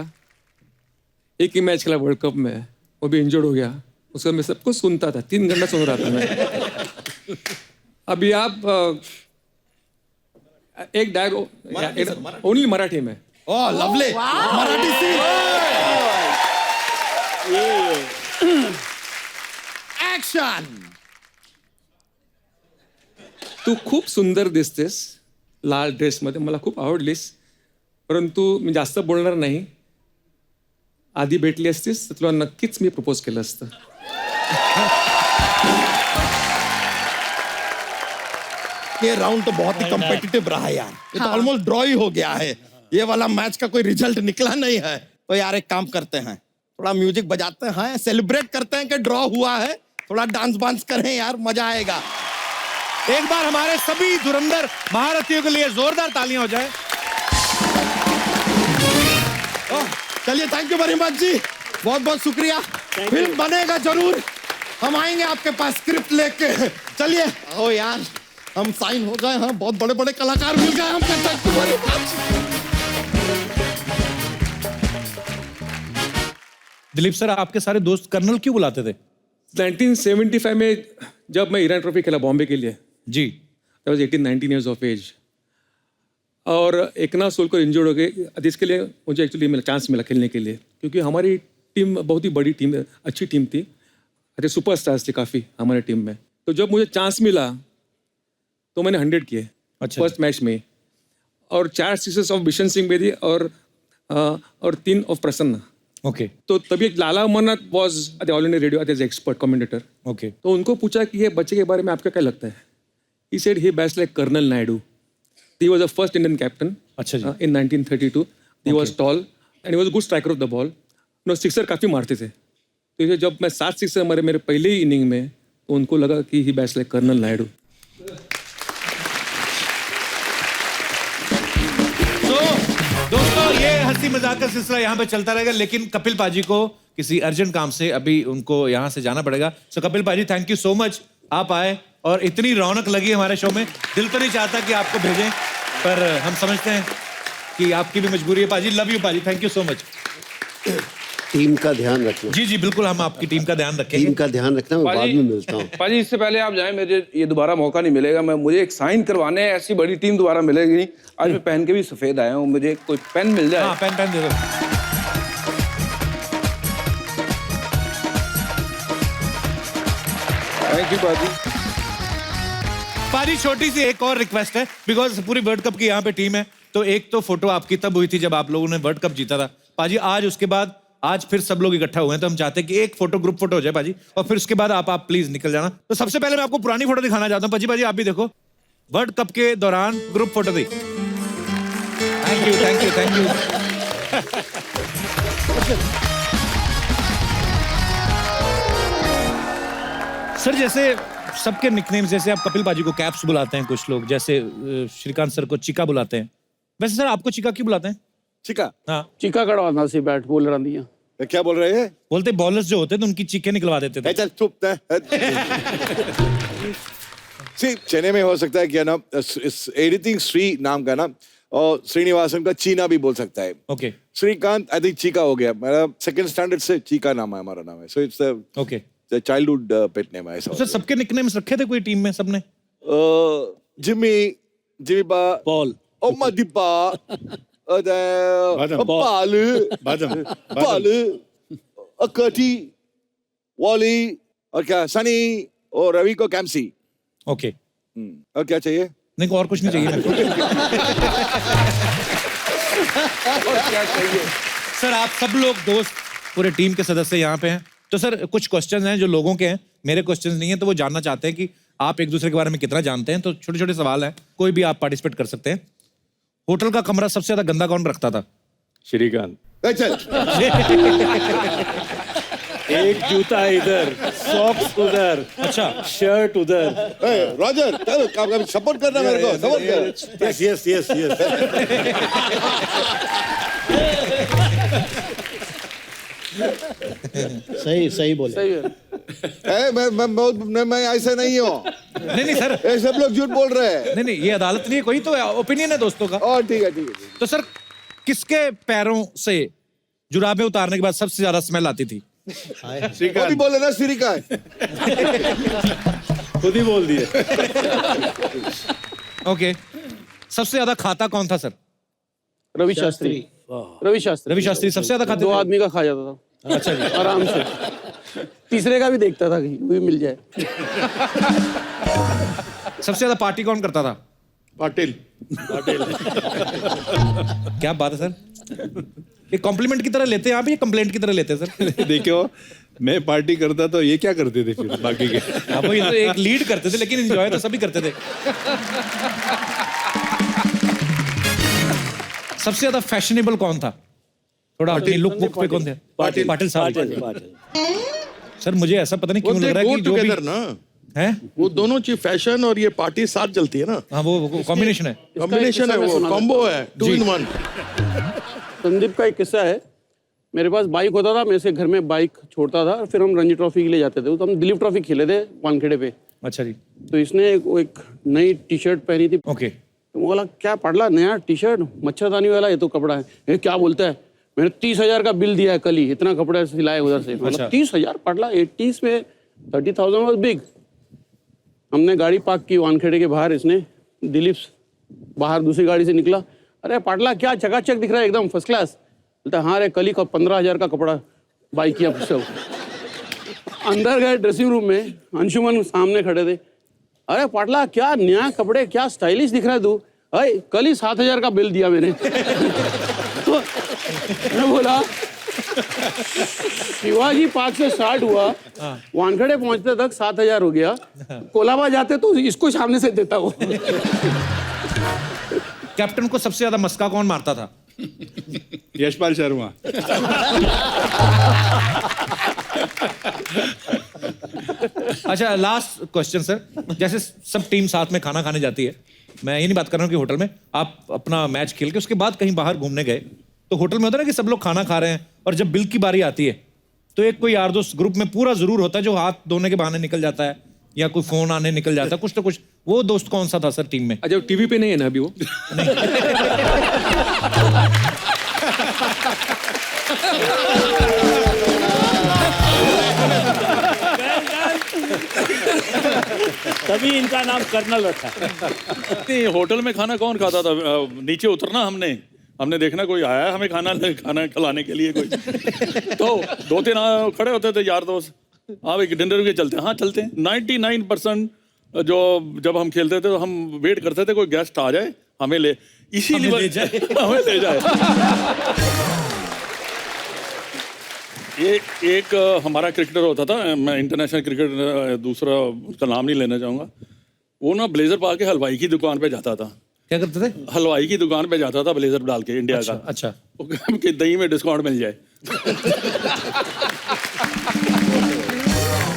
[SPEAKER 10] एक ही मैच खेला वर्ल्ड कप में, वो भी इंजर्ड हो गया, उसका मैं सब कुछ सुनता था, 3 घंटा सुन रहा था मैं। अभी आप एक डायलॉग ओनली मराठी में।
[SPEAKER 1] ओह लवली मराठी सी एक्शन
[SPEAKER 10] तू खूप सुंदर दिसतेस लाल ड्रेसमध्ये, मला खूप आवडलीस, परंतु मी जास्त बोलणार नाही. आधी भेटली असतीस तर तुला नक्कीच मी प्रपोज केलं असतं.
[SPEAKER 1] ये राउंड तो बहुत ही कम्पिटिटिव रहा यार, ये तो ऑलमोस्ट ड्रॉ ही हो गया है, ये वाला मैच का कोई रिजल्ट निकला नहीं है. तो यार एक काम करते हैं, थोड़ा म्यूजिक बजाते हैं, सेलिब्रेट करते हैं कि ड्रॉ हुआ है, थोड़ा डांस बांस करें यार, मजा आएगा.
[SPEAKER 3] एक बार हमारे सभी धुरंधर महारथियों के लिए जोरदार तालियां हो जाए.
[SPEAKER 1] चलिए थैंक यू वेरी मच जी, बहुत बहुत शुक्रिया. फिल्म बनेगा जरूर, हम आएंगे आपके पास स्क्रिप्ट लेके. चलिए ओ यार हम साइन हो गए. हाँ बहुत बड़े बड़े कलाकार मिल गए हमको. Thank you very much.
[SPEAKER 3] Dilip sir, आपके सारे दोस्त कर्नल क्यों बुलाते थे?
[SPEAKER 10] 1975 में जब मैं ईरान ट्रॉफी खेला बॉम्बे के लिए,
[SPEAKER 3] जी,
[SPEAKER 10] I was 18-19 years of age, और एकनाथ सोलकर इंजर्ड हो गए, जिसके लिए मुझे एक्चुअली मिला चांस मिला खेलने के लिए, क्योंकि हमारी टीम बहुत ही बड़ी टीम, अच्छी टीम थी, अच्छे सुपरस्टार्स थे काफ़ी हमारे टीम में. तो जब मुझे चांस मिला तो मैंने 100 किए फर्स्ट मैच में, और 4 सिक्सेस ऑफ बिशन सिंह बेदी और 3 ऑफ प्रसन्न.
[SPEAKER 3] ओके.
[SPEAKER 10] तो तभी एक Lala Amarnath was All India radio as expert commentator.
[SPEAKER 3] Okay.
[SPEAKER 10] तो उनको पूछा कि ये बच्चे के बारे में आपका क्या लगता है. He said he bats like colonel Naidu. He was the first Indian captain.
[SPEAKER 3] अच्छा जी.
[SPEAKER 10] In 1932. He was tall and he was good striker of the ball. No sixer काफ़ी मारते थे. तो ये जब मैं 7 सिक्सर मारे मेरे पहले ही इनिंग में, तो उनको लगा कि ही बैट्स लाइक कर्नल नायडू.
[SPEAKER 3] दोस्तों ये हंसी मजाक का सिलसिला यहाँ पे चलता रहेगा, लेकिन कपिल पाजी को किसी अर्जेंट काम से अभी उनको यहाँ से जाना पड़ेगा. सो कपिल पाजी, थैंक यू सो मच, आप आए और इतनी रौनक लगी हमारे शो में. दिल तो नहीं चाहता कि आपको भेजें, पर हम समझते हैं कि आपकी भी मजबूरी है. पाजी, लव यू पाजी, thank you so much.
[SPEAKER 11] Team का ध्यान रखना.
[SPEAKER 3] जी जी बिल्कुल, हम आपकी टीम का ध्यान रखेंगे.
[SPEAKER 11] टीम का ध्यान रखना. मैं बाद में मिलता हूँ.
[SPEAKER 12] पाजी, इससे पहले आप जाएं, मुझे ये दोबारा मौका नहीं मिलेगा. मुझे एक साइन करवाने हैं, ऐसी बड़ी टीम दोबारा मिलेगी नहीं. आज मैं पहन के भी सफेद आया हूँ, मुझे कोई पेन मिल जाए.
[SPEAKER 3] हाँ, पेन दे दो.
[SPEAKER 12] थैंक यू पाजी.
[SPEAKER 3] पाजी, छोटी सी एक और रिक्वेस्ट है, बिकॉज पूरी वर्ल्ड कप की यहाँ पे टीम है, तो एक तो फोटो आपकी तब हुई थी जब आप लोगों ने वर्ल्ड कप जीता था. पाजी आज उसके बाद आज फिर सब लोग इकट्ठा हुए हैं, तो हम चाहते हैं कि एक फोटो ग्रुप फोटो हो जाए पाजी, और फिर उसके बाद आप प्लीज निकल जाना. तो सबसे पहले मैं आपको पुरानी फोटो दिखाना चाहता हूँ. पाजी आप भी देखो, वर्ल्ड कप के दौरान ग्रुप फोटो थी. Thank you thank you thank you. Sir जैसे सबके निकनेम्स, जैसे आप कपिल पाजी को कैप्स बुलाते हैं, कुछ लोग जैसे श्रीकांत सर को चिका बुलाते हैं, वैसे सर आपको चिका क्यों बुलाते हैं?
[SPEAKER 13] चिका?
[SPEAKER 3] हाँ,
[SPEAKER 12] चिका कड़वाना सी बैट बॉलर दिया.
[SPEAKER 13] क्या बोल रहे हैं?
[SPEAKER 3] बोलते बॉलर्स जो होते थे उनकी चीखें निकलवा देते थे.
[SPEAKER 13] चल चुप. चेन्नई में हो सकता है क्या ना, एनीथिंग श्री नाम का ना, और श्रीनिवासन का चीना भी बोल सकता है.
[SPEAKER 3] Okay.
[SPEAKER 13] Srikanth I think Cheeka हो गया. मेरा 2nd स्टैंडर्ड से चीका नाम है, हमारा नाम है. So it's
[SPEAKER 3] okay,
[SPEAKER 13] childhood pet name है. ऐसा.
[SPEAKER 3] सर सबके निकनेम्स रखे थे कोई टीम में सबने?
[SPEAKER 13] जिमी बा,
[SPEAKER 12] बॉल,
[SPEAKER 13] ओमदीपा, पालू, अकटी, वॉली, और क्या सनी और रवि को कैम्सी.
[SPEAKER 3] ओके.
[SPEAKER 13] और क्या चाहिए?
[SPEAKER 3] नहीं, और कुछ नहीं चाहिए मेरे को.
[SPEAKER 13] और क्या चाहिए?
[SPEAKER 3] सर आप सब लोग दोस्त पूरे टीम के सदस्य यहाँ पे हैं, तो सर कुछ क्वेश्चंस हैं जो लोगों के हैं, मेरे क्वेश्चंस नहीं है, तो वो जानना चाहते हैं कि आप एक दूसरे के बारे में कितना जानते हैं. तो छोटे छोटे सवाल हैं, कोई भी आप पार्टिसिपेट कर सकते हैं. होटल का कमरा सबसे ज्यादा गंदा कौन रखता था?
[SPEAKER 7] श्रीकांत.
[SPEAKER 13] चल.
[SPEAKER 7] एक जूता इधर, सॉक्स उधर,
[SPEAKER 3] अच्छा,
[SPEAKER 7] शर्ट उधर.
[SPEAKER 13] रॉजर, चलो सपोर्ट करना मेरे को. सपोर्ट कर.
[SPEAKER 7] Yes yes yes.
[SPEAKER 9] सही बोले.
[SPEAKER 12] सही है.
[SPEAKER 5] मैं ऐसा नहीं हूँ।
[SPEAKER 3] नहीं सर,
[SPEAKER 5] ये सब लोग झूठ बोल रहे हैं।
[SPEAKER 3] नहीं ये अदालत नहीं है, कोई तो ओपिनियन है दोस्तों का।
[SPEAKER 5] और ठीक है।
[SPEAKER 3] तो सर, किसके पैरों से जुराबें उतारने के बाद सबसे ज्यादा स्मेल आती थी?
[SPEAKER 5] वो भी बोले ना श्रीकांत।
[SPEAKER 7] खुद ही बोल दिए।
[SPEAKER 3] ओके, सबसे ज्यादा खाता कौन था सर?
[SPEAKER 9] रवि शास्त्री।
[SPEAKER 3] रवि शास्त्री सबसे ज्यादा खाते
[SPEAKER 9] 2
[SPEAKER 3] थे?
[SPEAKER 9] आदमी का खा जाता था।
[SPEAKER 3] अच्छा जी।
[SPEAKER 9] आराम से। तीसरे का भी देखता था, कहीं भी मिल जाए।
[SPEAKER 3] सबसे ज्यादा पार्टी कौन करता था?
[SPEAKER 6] पाटिल।
[SPEAKER 3] क्या बात है सर, ये कॉम्प्लीमेंट की तरह लेते हैं आप, ये कंप्लेंट की तरह लेते हैं सर?
[SPEAKER 6] देखो, मैं पार्टी करता तो ये क्या करते थे फिर बाकी के?
[SPEAKER 3] आप ये तो एक लीड करते थे, लेकिन एंजॉय तो सभी करते थे। सबसे ज्यादा फैशनेबल कौन था? थोड़ा अपनी लुक बुक पे कौन थे? पाटिल साहब। सर मुझे ऐसा पता नहीं क्यों लग रहा है कि जो भी है
[SPEAKER 14] वो दोनों चीज, फैशन और ये पार्टी साथ चलती है ना।
[SPEAKER 3] हाँ, वो कॉम्बिनेशन है।
[SPEAKER 14] कॉम्बिनेशन है, वो कॉम्बो है, 2 in 1।
[SPEAKER 9] संदीप का एक किस्सा है। मेरे पास बाइक होता था, मैं इसे घर में बाइक छोड़ता था, फिर हम रणजी ट्रॉफी के लिए जाते थे। तो हम दिलीप ट्रॉफी खेले थे वानखेड़े पे।
[SPEAKER 3] अच्छा जी।
[SPEAKER 9] तो इसने एक नई टी शर्ट पहनी थी।
[SPEAKER 3] ओके।
[SPEAKER 9] तो बोला, क्या पड़ला, नया टी शर्ट, मच्छरदानी वाला, ये तो कपड़ा है। ये क्या बोलता है? मैंने 30,000 का बिल दिया है कल ही, इतना कपड़ा सिलाया उधर से।
[SPEAKER 3] अच्छा।
[SPEAKER 9] 30,000 पड़ला, 80s में 30,000 वाज बिग। हमने गाड़ी पार्क की वानखेड़े के बाहर, इसने दिलीप बाहर दूसरी गाड़ी से निकला। अरे पाटला, क्या चकाचक दिख रहा है, एकदम फर्स्ट क्लास। बोलता, हाँ रे, कल ही 15,000 का कपड़ा बाई किया सब। अंदर गए ड्रेसिंग रूम में, अंशुमन सामने खड़े थे। अरे पाटला, क्या नया कपड़े, क्या स्टाइलिश दिख रहा है तू। अरे कल ही 7,000 का बिल दिया मैंने। तो मैं बोला, शिवाजी पार्क से स्टार्ट हुआ, वानखेड़े पहुंचते तक 7,000 हो गया। कोलाबा जाते तो इसको सामने से देता वो।
[SPEAKER 3] कैप्टन को सबसे ज्यादा मस्का कौन मारता था?
[SPEAKER 6] यशपाल शर्मा।
[SPEAKER 3] अच्छा, लास्ट क्वेश्चन सर। जैसे सब टीम साथ में खाना खाने जाती है, मैं ये नहीं बात कर रहा हूँ कि होटल में आप अपना मैच खेल के उसके बाद कहीं बाहर घूमने गए, तो होटल में होता है ना कि सब लोग खाना खा रहे हैं और जब बिल की बारी आती है तो एक कोई यार दोस्त ग्रुप में पूरा जरूर होता है जो हाथ धोने के बहाने निकल जाता है या कोई फोन आने निकल जाता है, कुछ तो कुछ। वो दोस्त कौन सा था सर टीम में?
[SPEAKER 10] अच्छा, टीवी पे नहीं है ना अभी वो?
[SPEAKER 4] तभी इनका नाम कर्नल रखा।
[SPEAKER 14] नहीं, होटल में खाना कौन खाता था? नीचे उतरना हमने देखना कोई आया है हमें खाना खिलाने के लिए कोई। तो 2-3 खड़े होते थे यार दोस्त, आप एक डिनर के चलते हैं। हाँ चलते हैं। 99% जो जब हम खेलते थे तो हम वेट करते थे कोई गेस्ट आ जाए, हमें ले, इसीलिए हमें ले जाए। एक हमारा क्रिकेटर होता था, मैं इंटरनेशनल क्रिकेटर, दूसरा उसका नाम नहीं लेना चाहूँगा, वो ना ब्लेजर पा के हलवाई की दुकान पे जाता था।
[SPEAKER 3] क्या करते थे?
[SPEAKER 14] हलवाई की दुकान पे जाता था ब्लेजर डाल के, इंडिया का।
[SPEAKER 3] अच्छा।
[SPEAKER 14] कि दही में डिस्काउंट मिल जाए।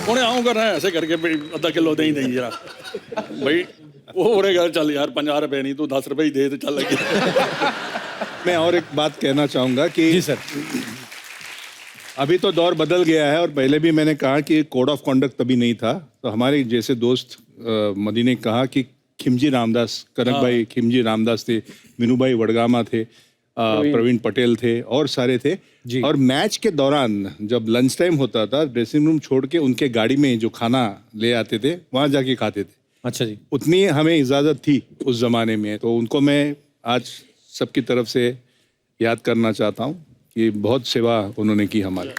[SPEAKER 14] उन्हें आऊँ कर रहे हैं ऐसे करके, आधा किलो दही दही जरा भाई। वो बोलेगा चल यार 50 रुपए नहीं, तू 10 रुपए ही दे तो चल लगे।
[SPEAKER 6] मैं और एक बात कहना चाहूंगा कि
[SPEAKER 3] जी सर,
[SPEAKER 6] अभी तो दौर बदल गया है और पहले भी मैंने कहा कि कोड ऑफ कॉन्डक्ट तभी नहीं था। तो हमारे जैसे दोस्त मदी ने कहा कि खिमजी रामदास, कनक भाई खिमजी रामदास थे, मीनू भाई वडगामा थे, प्रवीण पटेल थे और सारे थे। और मैच के दौरान जब लंच टाइम होता था, ड्रेसिंग रूम छोड़ के उनके गाड़ी में जो खाना ले आते थे वहाँ जाके खाते थे।
[SPEAKER 3] अच्छा जी।
[SPEAKER 6] उतनी हमें इजाज़त थी उस ज़माने में, तो उनको मैं आज सबकी तरफ से याद करना चाहता हूँ कि बहुत सेवा उन्होंने की हमारी।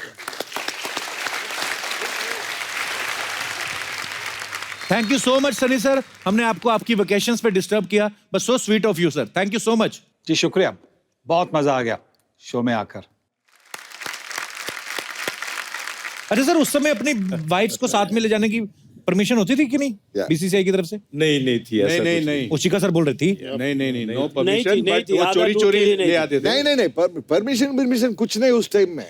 [SPEAKER 3] Thank you so much Sunny sir, हमने आपको आपकी वेकेशंस पे डिस्टर्ब किया, but so sweet of you sir, thank you so much.
[SPEAKER 8] जी शुक्रिया, बहुत मजा आ गया शो में आकर।
[SPEAKER 3] अच्छा सर, उस समय अपनी वाइफ्स को साथ में ले जाने की परमिशन होती थी कि नहीं बीसीसीआई की तरफ से?
[SPEAKER 7] नहीं थी ऐसा।
[SPEAKER 6] नहीं।
[SPEAKER 3] उशिका सर बोल रही थी
[SPEAKER 6] नहीं, नो परमिशन, बट वो चोरी ले आते थे।
[SPEAKER 5] नहीं, परमिशन कुछ नहीं उस टाइम में।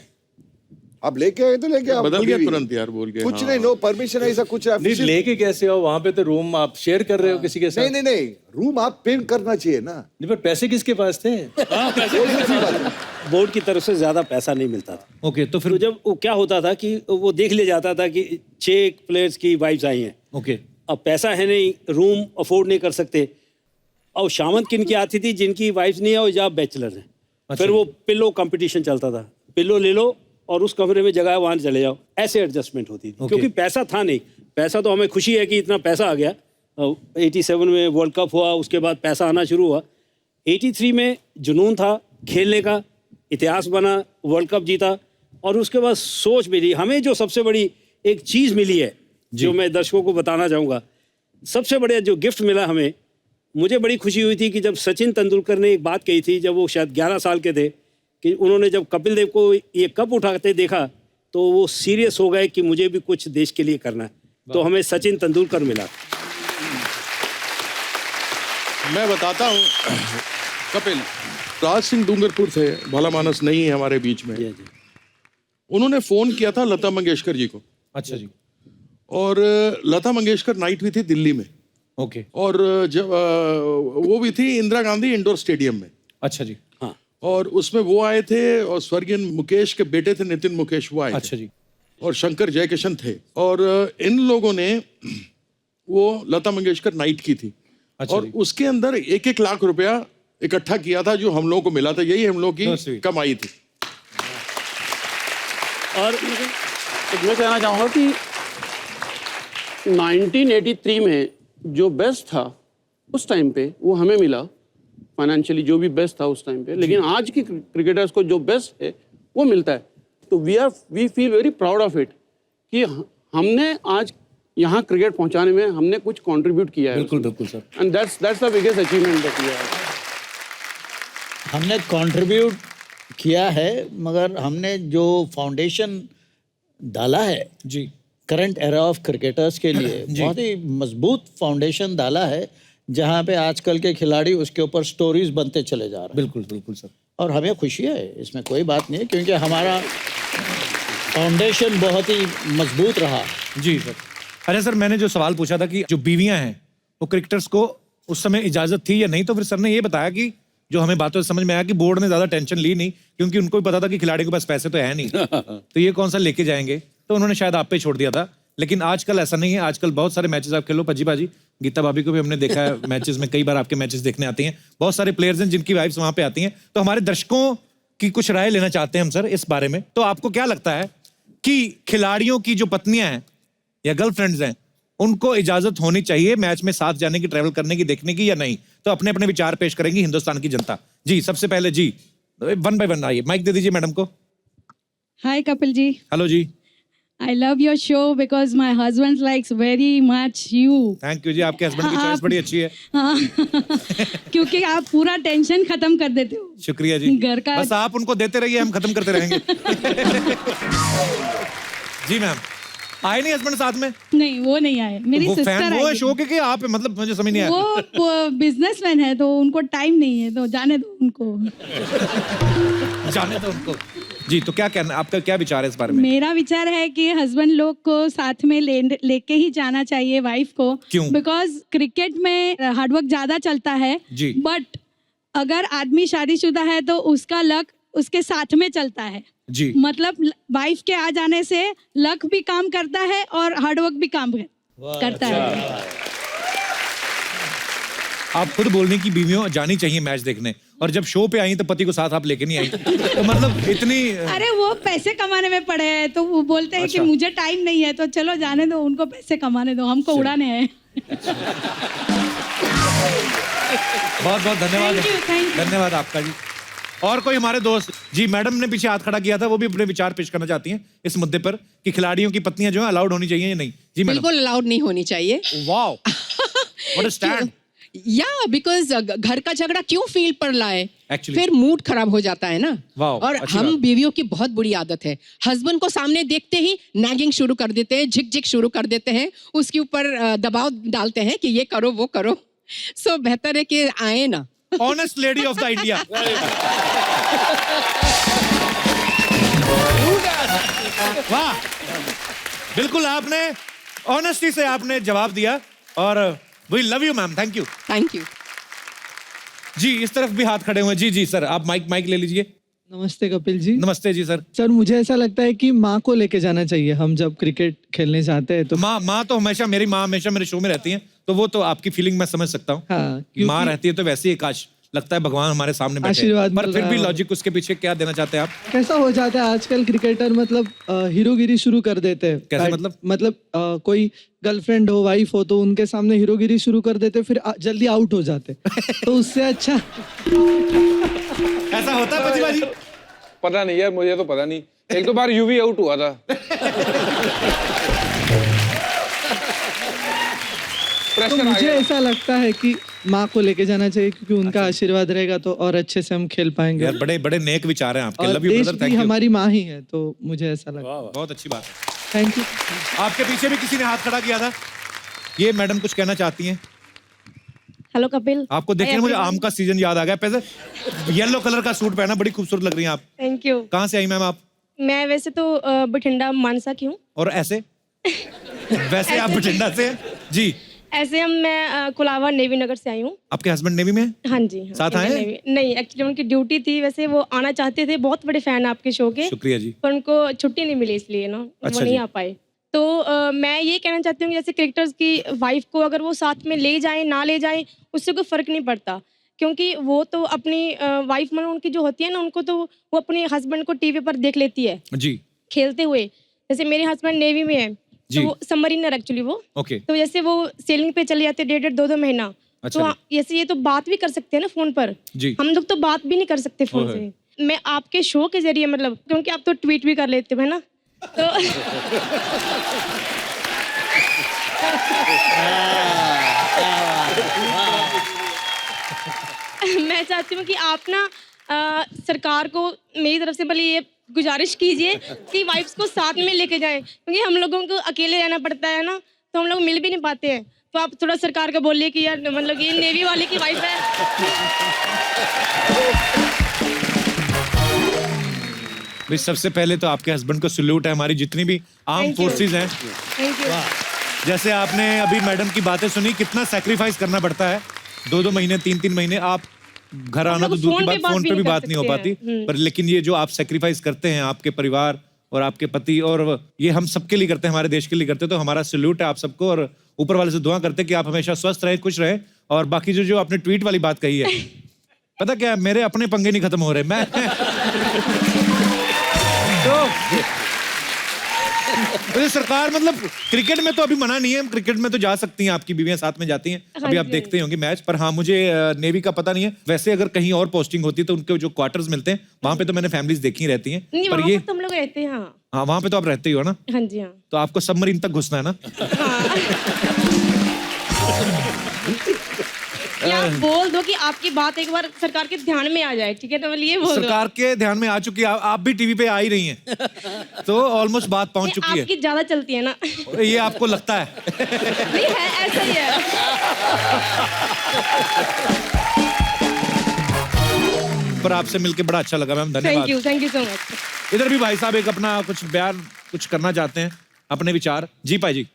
[SPEAKER 5] आप लेके आए तो लेके आओ,
[SPEAKER 14] बदल गया तुरंत यार, बोल के
[SPEAKER 5] कुछ नहीं, नो परमिशन ऐसा कुछ है।
[SPEAKER 7] नहीं, लेके कैसे आओ? वहां पे तो रूम आप शेयर कर रहे हो किसी के साथ।
[SPEAKER 5] नहीं, रूम आप पेंट करना चाहिए ना।
[SPEAKER 7] नहीं, पर पैसे किसके पास थे?
[SPEAKER 5] पैसे
[SPEAKER 4] बोर्ड की तरफ से ज़्यादा पैसा नहीं मिलता था।
[SPEAKER 3] ओके, तो फिर
[SPEAKER 4] तो जब वो क्या होता था कि वो देख लिया जाता था कि 6 प्लेयर्स की वाइफ्स आई हैं,
[SPEAKER 3] ओके,
[SPEAKER 4] अब पैसा है नहीं, रूम अफोर्ड नहीं कर सकते, और शामत किन की आती थी जिनकी वाइफ्स नहीं है और या बैचलर हैं। फिर वो पिल्लो कंपटीशन चलता था, पिल्लो ले लो और उस कमरे में जगह है वहाँ चले जाओ, ऐसे एडजस्टमेंट होती थी। क्योंकि पैसा था नहीं, पैसा तो हमें खुशी है कि इतना पैसा आ गया। 87 में वर्ल्ड कप हुआ, उसके बाद पैसा आना शुरू हुआ। 83 में जुनून था खेलने का, इतिहास बना, वर्ल्ड कप जीता, और उसके बाद सोच मिली हमें। जो सबसे बड़ी एक चीज़ मिली है जो मैं दर्शकों को बताना चाहूँगा, सबसे बड़ा जो गिफ्ट मिला हमें, मुझे बड़ी खुशी हुई थी कि जब सचिन तेंदुलकर ने एक बात कही थी, जब वो शायद 11 साल के थे, कि उन्होंने जब कपिल देव को ये कप उठाते देखा तो वो सीरियस हो गए कि मुझे भी कुछ देश के लिए करना है। तो हमें सचिन तेंदुलकर मिला।
[SPEAKER 15] मैं बताता हूँ कपिल, राज सिंह डूंगरपुर थे, भला मानस नहीं है हमारे बीच में। उन्होंने फोन किया था लता मंगेशकर जी को।
[SPEAKER 3] अच्छा जी।
[SPEAKER 15] और लता मंगेशकर नाइट हुई थी दिल्ली में।
[SPEAKER 3] ओके।
[SPEAKER 15] और जब वो भी थी इंदिरा गांधी इंडोर स्टेडियम में।
[SPEAKER 3] अच्छा जी।
[SPEAKER 15] हाँ। और उसमें वो आए थे और स्वर्गीय मुकेश के बेटे थे नितिन मुकेश, वो आए थे।
[SPEAKER 3] अच्छा जी।
[SPEAKER 15] और शंकर जयकिशन थे। और इन लोगों ने वो लता मंगेशकर नाइट की थी।
[SPEAKER 3] अच्छा
[SPEAKER 15] और उसके अंदर 1-1 लाख रुपया इकट्ठा किया था जो हम लोगों को मिला था। यही हम लोग की कमाई थी।
[SPEAKER 9] और मैं कहना चाहूँगा कि 1983 में जो बेस्ट था उस टाइम पे वो हमें मिला, फाइनेंशियली जो भी बेस्ट था उस टाइम पे। लेकिन आज की क्रिकेटर्स को जो बेस्ट है वो मिलता है। तो we feel very proud of it कि हमने आज यहाँ क्रिकेट पहुँचाने में हमने कुछ कंट्रीब्यूट किया है।
[SPEAKER 3] बिल्कुल बिल्कुल sir.
[SPEAKER 9] And that's the biggest achievement that we have.
[SPEAKER 16] हमने कंट्रीब्यूट किया है, मगर हमने जो फाउंडेशन डाला है
[SPEAKER 3] जी
[SPEAKER 16] करंट एरा ऑफ क्रिकेटर्स के लिए, बहुत ही मजबूत फाउंडेशन डाला है, जहाँ पे आजकल के खिलाड़ी उसके ऊपर स्टोरीज बनते चले जा रहे हैं।
[SPEAKER 3] बिल्कुल बिल्कुल सर।
[SPEAKER 16] और हमें खुशी है, इसमें कोई बात नहीं है, क्योंकि हमारा फाउंडेशन बहुत ही मजबूत रहा।
[SPEAKER 3] जी सर। अरे सर, मैंने जो सवाल पूछा था कि जो बीवियां हैं वो क्रिकेटर्स को उस समय इजाजत थी या नहीं, तो फिर सर ने ये बताया कि जो हमें बातों से समझ में आया कि बोर्ड ने ज्यादा टेंशन ली नहीं, क्योंकि उनको भी पता था कि खिलाड़ी के पास पैसे तो है नहीं तो ये कौन सा लेके जाएंगे, तो उन्होंने शायद आप पे छोड़ दिया था। लेकिन आजकल ऐसा नहीं है। आजकल बहुत सारे मैचेस आप खेलो, पजी बाजी, गीता भाभी को भी हमने देखा है मैचेस में, कई बार आपके मैचेस देखने आती हैं। बहुत सारे प्लेयर्स हैं जिनकी वाइफ्स वहां पे आती हैं। तो हमारे दर्शकों की कुछ राय लेना चाहते हैं हम सर इस बारे में। तो आपको क्या लगता है कि खिलाड़ियों की जो पत्नियां हैं या गर्लफ्रेंड्स हैं, उनको इजाजत होनी चाहिए मैच में साथ जाने की, ट्रैवल करने की, देखने की, या नहीं? तो अपने अपने विचार पेश करेंगी हिंदुस्तान की जनता। जी, सबसे पहले जी 1 by 1 आइए, माइक दे दीजिए मैडम को।
[SPEAKER 17] हाय कपिल जी।
[SPEAKER 3] हेलो जी।
[SPEAKER 17] I love your show because my husband likes very much you.
[SPEAKER 3] Thank you जी, आपके हस्बैंड की चॉइस बड़ी अच्छी है।
[SPEAKER 17] हाँ क्योंकि आप पूरा टेंशन खत्म कर देते हो।
[SPEAKER 3] शुक्रिया जी।
[SPEAKER 17] घर का
[SPEAKER 3] बस आप उनको देते रहिए, हम खत्म करते रहेंगे। जी मैम, आए नहीं हस्बैंड साथ में?
[SPEAKER 17] नहीं, वो नहीं आए, मेरी
[SPEAKER 3] वो
[SPEAKER 17] सिस्टर
[SPEAKER 3] फैन वो है
[SPEAKER 17] आई।
[SPEAKER 3] शो के कि आप, मतलब मुझे समझ नहीं आया।
[SPEAKER 17] वो बिजनेसमैन है तो उनको टाइम नहीं है, तो जाने दो उनको।
[SPEAKER 3] जाने दो उनको। जी, तो क्या कहना, आपका क्या विचार है इस बारे में?
[SPEAKER 17] मेरा विचार है कि हस्बैंड लोग को साथ में लेके ही जाना चाहिए वाइफ को।
[SPEAKER 3] क्यों?
[SPEAKER 17] बिकॉज क्रिकेट में हार्डवर्क ज्यादा चलता है
[SPEAKER 3] जी।
[SPEAKER 17] बट अगर आदमी शादीशुदा है तो उसका लक उसके साथ में चलता है
[SPEAKER 3] जी।
[SPEAKER 17] मतलब वाइफ के आ जाने से लक भी काम करता है और हार्डवर्क भी काम करता है।
[SPEAKER 3] आप खुद बोल रही कि बीवियों जानी चाहिए मैच देखने, और जब शो पे आई तो पति को साथ आप लेके नहीं आई, तो मतलब इतनी।
[SPEAKER 17] अरे वो पैसे कमाने में पड़े हैं तो वो बोलते हैं कि मुझे टाइम नहीं है, तो चलो जाने दो उनको, पैसे कमाने दो, हमको उड़ाने हैं।
[SPEAKER 3] बहुत बहुत धन्यवाद।
[SPEAKER 17] Thank you.
[SPEAKER 3] धन्यवाद आपका जी। और कोई हमारे दोस्त? जी, मैडम ने पीछे हाथ खड़ा किया था, वो भी अपने विचार पेश करना चाहती हैं इस मुद्दे पर कि खिलाड़ियों की पत्नियां जो है अलाउड होनी चाहिए या नहीं। जी मैडम।
[SPEAKER 18] बिल्कुल अलाउड नहीं होनी चाहिए।
[SPEAKER 3] Wow, what a stand.
[SPEAKER 18] या बिकॉज घर का झगड़ा क्यों फील्ड पर लाए,
[SPEAKER 3] Actually.
[SPEAKER 18] फिर मूड खराब हो जाता है ना।
[SPEAKER 3] वाओ,
[SPEAKER 18] और
[SPEAKER 3] अच्छी
[SPEAKER 18] हम
[SPEAKER 3] बात।
[SPEAKER 18] बीवियों की बहुत बुरी आदत है, हस्बैंड को सामने देखते ही नैगिंग शुरू कर देते हैं, झिक शुरू कर देते हैं, उसके ऊपर दबाव डालते हैं कि ये करो वो करो। सो बेहतर है कि आए ना।
[SPEAKER 3] Honest lady of the India. वाह, बिल्कुल आपने ऑनेस्टी से आपने जवाब दिया, और we love you ma'am. Thank you.
[SPEAKER 18] Thank you
[SPEAKER 3] जी। इस तरफ भी हाथ खड़े हुए। जी जी सर, आप माइक ले लीजिए।
[SPEAKER 19] नमस्ते कपिल जी।
[SPEAKER 3] नमस्ते जी सर।
[SPEAKER 19] सर मुझे ऐसा लगता है कि माँ को लेके जाना चाहिए हम जब क्रिकेट खेलने जाते हैं तो।
[SPEAKER 3] माँ तो हमेशा मेरी माँ हमेशा मेरे शो में रहती है, तो वो तो आपकी फीलिंग मैं समझ सकता हूँ।
[SPEAKER 19] हाँ,
[SPEAKER 3] माँ रहती है तो वैसे ही काश लगता है भगवान हमारे सामने बैठे।
[SPEAKER 19] आशीर्वाद
[SPEAKER 3] पर
[SPEAKER 19] मिल
[SPEAKER 3] फिर
[SPEAKER 19] रहा
[SPEAKER 3] भी
[SPEAKER 19] है।
[SPEAKER 3] लॉजिक उसके पीछे क्या देना चाहते हैं आप?
[SPEAKER 19] कैसा हो जाता है आजकल क्रिकेटर मतलब हीरोगिरी शुरू कर देते हैं।
[SPEAKER 3] कैसे मतलब?
[SPEAKER 19] मतलब कोई गर्लफ्रेंड हो वाइफ हो तो उनके सामने हीरोगिरी शुरू कर देते फिर जल्दी आउट हो जाते तो उससे अच्छा
[SPEAKER 3] ऐसा होता है पतिवाजी?
[SPEAKER 12] पता नहीं यार, मुझे तो पता नहीं। एक दो बार यूवी आउट हुआ था।
[SPEAKER 19] तो मुझे ऐसा लगता है कि माँ को लेके जाना चाहिए क्योंकि उनका आशीर्वाद रहेगा तो और अच्छे से हम खेल पाएंगे।
[SPEAKER 3] यार बड़े बड़े नेक विचार हैं आपके।
[SPEAKER 19] और
[SPEAKER 3] लव यू
[SPEAKER 19] देश
[SPEAKER 3] ब्रदर,
[SPEAKER 19] भी
[SPEAKER 3] थैंक यू।
[SPEAKER 19] हमारी माँ ही है तो मुझे ऐसा लगता है।
[SPEAKER 3] बहुत अच्छी बात है।
[SPEAKER 19] Thank you.
[SPEAKER 3] आपके पीछे भी किसी ने हाथ खड़ा किया था। ये मैडम कुछ कहना चाहती हैं?
[SPEAKER 20] हेलो कपिल।
[SPEAKER 3] आपको देखने मुझे आम का सीजन याद आ गया। पहले येलो कलर का सूट पहना, बड़ी खूबसूरत लग रही हैं आप।
[SPEAKER 20] Thank you.
[SPEAKER 3] कहाँ से आई मैम आप?
[SPEAKER 20] मैं वैसे तो बठिंडा मानसा की हूँ।
[SPEAKER 3] और ऐसे वैसे आप बठिंडा से हैं? जी।
[SPEAKER 20] ऐसे मैं कुलावा नेवी नगर से आई हूँ।
[SPEAKER 3] आपके हस्बैंड नेवी में हैं?
[SPEAKER 20] हाँ जी। हाँ,
[SPEAKER 3] साथ आए?
[SPEAKER 20] नेवी। नहीं, एक्चुअली उनकी ड्यूटी थी, वैसे वो आना चाहते थे, बहुत बड़े फैन आपके शो के।
[SPEAKER 3] शुक्रिया जी।
[SPEAKER 20] पर उनको छुट्टी नहीं मिली इसलिए ना
[SPEAKER 3] अच्छा
[SPEAKER 20] वो नहीं
[SPEAKER 3] जी।
[SPEAKER 20] आ पाए। तो मैं ये कहना चाहती हूँ कि जैसे क्रिकेटर्स की वाइफ को अगर वो साथ में ले जाएं ना ले जाएं उससे कोई फर्क नहीं पड़ता, क्योंकि वो तो अपनी वाइफ मतलब उनकी जो होती है ना, उनको तो वो अपने हस्बैंड को टीवी पर देख लेती है
[SPEAKER 3] जी
[SPEAKER 20] खेलते हुए। जैसे मेरे हस्बैंड नेवी में है
[SPEAKER 3] जी।
[SPEAKER 20] तो वो सबमरीनर एक्चुअली वो।
[SPEAKER 3] ओके।
[SPEAKER 20] तो जैसे वो सेलिंग पे चले जाते 1.5-2 महीना।
[SPEAKER 3] अच्छा
[SPEAKER 20] तो
[SPEAKER 3] जी।
[SPEAKER 20] जैसे ये तो बात भी कर सकते हैं ना फोन पर।
[SPEAKER 3] जी।
[SPEAKER 20] हम लोग तो बात भी नहीं कर सकते फोन
[SPEAKER 3] ओहे।
[SPEAKER 20] से। मैं आपके शो के जरिए मतलब, क्योंकि आप तो ट्वीट भी कर लेते हो है ना, तो मैं चाहती हूँ कि आप ना सरकार को मेरी तरफ से भले ये गुजारिश कीजिए कि वाइफ्स को साथ में लेके जाएं, क्योंकि हम लोगों को अकेले रहना पड़ता है ना, तो हम लोग मिल भी नहीं पाते हैं। तो आप थोड़ा सरकार को बोलिए कि यार मतलब ये नेवी वाले की वाइफ है।
[SPEAKER 3] भाई सबसे पहले तो आपके हस्बैंड को सल्यूट है। हमारी जितनी भी आर्म
[SPEAKER 20] Thank you.
[SPEAKER 3] फोर्सेस हैं,
[SPEAKER 20] थैंक यू।
[SPEAKER 3] जैसे आपने अभी मैडम की बातें सुनी, कितना सैक्रिफाइस करना पड़ता है। 2-2 महीने 3-3 महीने आप घर आना तो दूर की बात, फोन पे भी बात नहीं हो पाती। पर लेकिन ये जो आप सैक्रिफाइस करते हैं आपके परिवार और आपके पति, और ये हम सबके लिए करते हैं, हमारे देश के लिए करते हैं, तो हमारा सल्यूट है आप सबको। और ऊपर वाले से दुआ करते हैं कि आप हमेशा स्वस्थ रहे, खुश रहे। और बाकी जो आपने ट्वीट वाली बात कही है, पता क्या, मेरे अपने पंगे नहीं खत्म हो रहे। मैं तो सरकार मतलब क्रिकेट में तो अभी मना नहीं है, क्रिकेट में तो जा सकती हैं, आपकी बीवियां साथ में जाती हैं। अभी आप देखते होंगे मैच। पर हाँ, मुझे नेवी का पता नहीं है। वैसे अगर कहीं और पोस्टिंग होती तो उनके जो क्वार्टर्स मिलते हैं वहां पे तो मैंने फैमिलीज देखी रहती हैं।
[SPEAKER 20] नहीं,
[SPEAKER 3] पर
[SPEAKER 20] वहाँ
[SPEAKER 3] ये
[SPEAKER 20] पर तो हम लोग रहते हैं। हाँ
[SPEAKER 3] हाँ, वहां पे तो आप रहते ही हो ना।
[SPEAKER 20] हाँ जी। हाँ
[SPEAKER 3] तो आपको सबमरीन तक घुसना है ना।
[SPEAKER 20] या आप बोल दो कि आपकी बात एक बार सरकार के ध्यान में आ जाए, ठीक है? तो बोलिए ये बोल दो।
[SPEAKER 3] सरकार के ध्यान में आ चुकी है, आप भी टीवी पे आ ही रही हैं, तो ऑलमोस्ट बात पहुंच चुकी है।
[SPEAKER 20] आपकी ज्यादा चलती है ना।
[SPEAKER 3] ये आपको लगता है?
[SPEAKER 20] नहीं है, ऐसा ही है।
[SPEAKER 3] पर आपसे मिलके बड़ा अच्छा लगा मैम, धन्यवाद।
[SPEAKER 20] Thank you so much.
[SPEAKER 3] इधर भी भाई साहब एक अपना कुछ बयान कुछ करना चाहते हैं, अपने विचार। जी भाई जी।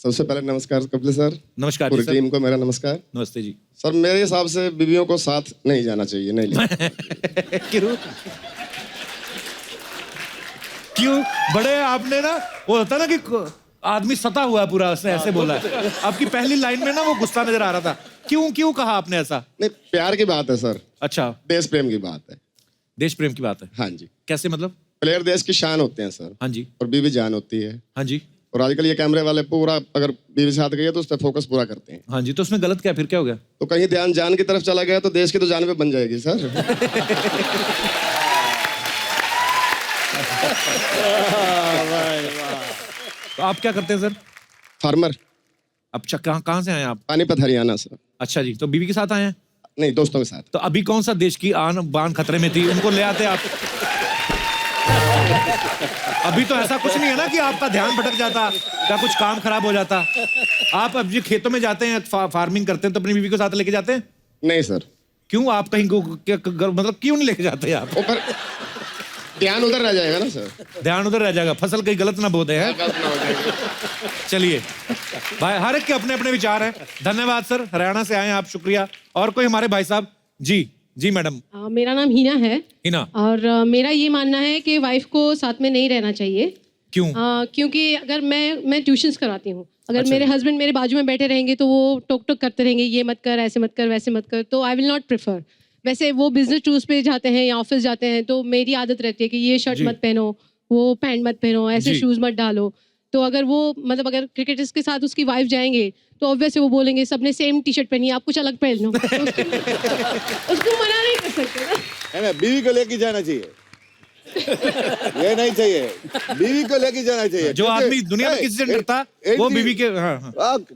[SPEAKER 21] सबसे पहले नमस्कार कपिल सर।
[SPEAKER 3] नमस्कार
[SPEAKER 21] पूरी
[SPEAKER 3] जी सर।
[SPEAKER 21] टीम को मेरा नमस्कार।
[SPEAKER 3] नमस्ते जी।
[SPEAKER 21] सर मेरे हिसाब से बीवियों को साथ नहीं जाना चाहिए, नहीं
[SPEAKER 3] क्यों? क्यों? बड़े आपने ना, वो होता ना कि आदमी सता हुआ है पूरा, उसने ऐसे बोला है। आपकी पहली लाइन में ना वो गुस्सा नजर आ रहा था। क्यों कहा आपने ऐसा?
[SPEAKER 21] नहीं, प्यार की बात है सर।
[SPEAKER 3] अच्छा,
[SPEAKER 21] देश प्रेम की बात है।
[SPEAKER 3] देश प्रेम की बात है?
[SPEAKER 21] हाँ जी।
[SPEAKER 3] कैसे मतलब?
[SPEAKER 21] प्लेयर देश की शान होते हैं सर।
[SPEAKER 3] हाँ जी।
[SPEAKER 21] और बीवी जान होती है।
[SPEAKER 3] हाँ जी।
[SPEAKER 21] और आजकल ये कैमरे वाले पूरा, अगर बीवी साथ गई है तो उस पर फोकस पूरा करते हैं।
[SPEAKER 3] हाँ जी, तो उसमें गलत क्या, फिर क्या हो गया?
[SPEAKER 21] तो कहीं ध्यान जान की तरफ चला गया तो देश की तो जान पे बन जाएगी सर।
[SPEAKER 3] तो आप क्या करते हैं सर?
[SPEAKER 21] फार्मर।
[SPEAKER 3] अच्छा, कहाँ से आए आप?
[SPEAKER 21] पानीपत हरियाणा सर।
[SPEAKER 3] अच्छा जी, तो बीवी के साथ आए हैं?
[SPEAKER 21] नहीं, दोस्तों के साथ।
[SPEAKER 3] तो अभी कौन सा देश की आन बान खतरे में थी, उनको ले आते आप? अभी तो ऐसा कुछ नहीं है ना कि आपका ध्यान भटक जाता या कुछ काम खराब हो जाता। आप अब जो खेतों में जाते हैं, फार्मिंग करते हैं, तो अपनी बीवी को साथ लेके जाते हैं?
[SPEAKER 21] नहीं सर।
[SPEAKER 3] क्यों? आप कहीं मतलब क्यों नहीं लेके जाते आप?
[SPEAKER 21] ध्यान उधर रह जाएगा ना सर।
[SPEAKER 3] ध्यान उधर रह जाएगा, फसल कहीं गलत ना बोते हैं। चलिए भाई, हर एक के अपने अपने विचार हैं। धन्यवाद सर, हरियाणा से आए हैं आप, शुक्रिया। और कोई हमारे भाई साहब? जी जी मैडम।
[SPEAKER 18] मेरा नाम हिना है
[SPEAKER 3] हिना।
[SPEAKER 18] और मेरा ये मानना है कि वाइफ को साथ में नहीं रहना चाहिए।
[SPEAKER 3] क्यों?
[SPEAKER 18] क्योंकि अगर मैं ट्यूशन्स कराती हूँ, अगर
[SPEAKER 3] अच्छा।
[SPEAKER 18] मेरे हस्बैंड मेरे बाजू में बैठे रहेंगे तो वो टोक टोक करते रहेंगे, ये मत कर, ऐसे मत कर, वैसे मत कर, तो आई विल नॉट प्रेफर। वैसे वो बिजनेस टूर्स पे जाते हैं या ऑफिस जाते हैं तो मेरी आदत रहती है कि ये शर्ट
[SPEAKER 3] जी।
[SPEAKER 18] मत पहनो, वो पैंट मत पहनो, ऐसे
[SPEAKER 3] जी।
[SPEAKER 18] शूज मत डालो। तो अगर वो मतलब अगर क्रिकेटर्स के साथ उसकी वाइफ जाएंगे तो ऑब्वियसली वो बोलेंगे सबने सेम टी शर्ट पहनी है, आप कुछ अलग पहन लो। उसको मना नहीं कर सकते ना।
[SPEAKER 13] है ना, बीवी को लेके जाना चाहिए। ये नहीं चाहिए, बीवी को लेके जाना चाहिए।
[SPEAKER 3] जो आदमी दुनिया में किसी से डरता वो बीवी के। हाँ।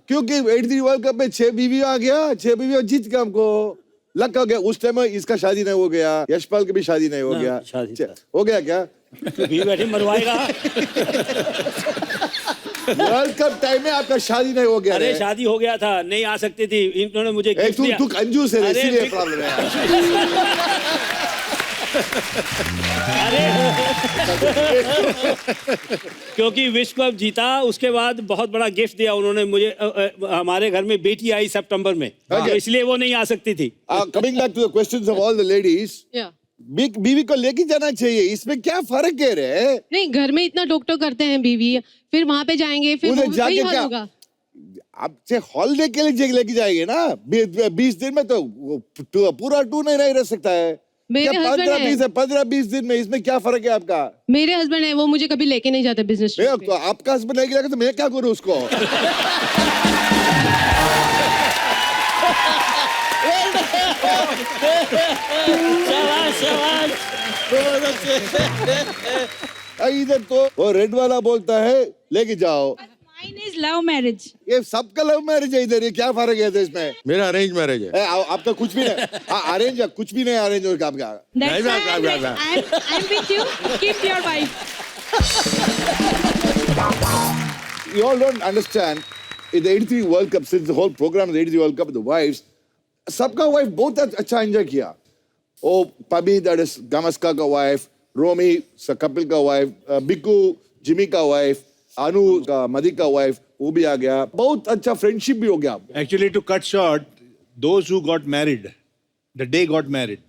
[SPEAKER 13] क्योंकि 83 वर्ल्ड कप में 6 बीवी आ गया, 6 बीवी जीत गया, हमको लक हो गया। उस टाइम इसका शादी नहीं हो गया, यशपाल की भी शादी नहीं हो गया। हो गया क्या?
[SPEAKER 4] बीवी बैठे मरवाएगा।
[SPEAKER 13] वर्ल्ड कप टाइम में आपका शादी नहीं हो गया।
[SPEAKER 4] अरे शादी हो गया था, नहीं आ सकती थी, इन्होंने मुझे गिफ्ट दिया।
[SPEAKER 13] तू कंजूस है,
[SPEAKER 4] अरे
[SPEAKER 13] इसीलिए प्रॉब्लम है।
[SPEAKER 4] क्योंकि विश्व कप जीता, उसके बाद बहुत बड़ा गिफ्ट दिया उन्होंने मुझे। हमारे घर में बेटी आई सितंबर में, तो इसलिए वो नहीं आ सकती थी।
[SPEAKER 13] Coming back to the questions of all the ladies, बीवी को लेके जाना चाहिए, इसमें क्या फर्क है रे?
[SPEAKER 18] नहीं, घर में इतना टोक टोक करते हैं बीवी, फिर वहां पे जाएंगे फिर
[SPEAKER 13] उधर
[SPEAKER 18] वही
[SPEAKER 13] जाके
[SPEAKER 18] हाल
[SPEAKER 13] क्या?
[SPEAKER 18] होगा।
[SPEAKER 13] आपसे हॉलिडे के लिए लेके जाएंगे ना, 20 दिन में तो पूरा टूर नहीं रह सकता है।
[SPEAKER 18] मेरे husband है।
[SPEAKER 13] 15-20 दिन में, इसमें क्या फर्क है आपका?
[SPEAKER 18] मेरे हस्बैंड है, वो मुझे कभी लेके नहीं जाते बिजनेस ट्रिप पे।
[SPEAKER 13] तो आपका हस्बैंड नहीं गया तो मैं क्या करूँ उसको? इधर तो वो रेड वाला बोलता है लेके जाओ।
[SPEAKER 17] Mine is love marriage.
[SPEAKER 13] ये सबका लव मैरिज है इधर, ये क्या फर्क है इसमें?
[SPEAKER 15] मेरा अरेंज मैरिज है।
[SPEAKER 13] आपका कुछ भी नहीं अरेंज, कुछ भी नहीं अरेंज होगा आपका।
[SPEAKER 17] That's why I'm with you. Keep your wife.
[SPEAKER 13] You all don't understand. In the 83 World Cup, since the whole program of the 83 World Cup, the wives, सबका वाइफ बहुत अच्छा एंजॉय किया। ओ पबी, दैट इज गमस्का का wife, रोमी कपिल का wife, Bikku Jimmy का wife, अनु का मदी का वाइफ, वो भी आ गया। बहुत अच्छा फ्रेंडशिप भी हो गया।
[SPEAKER 6] Actually, to cut short, those who got married, the day got married,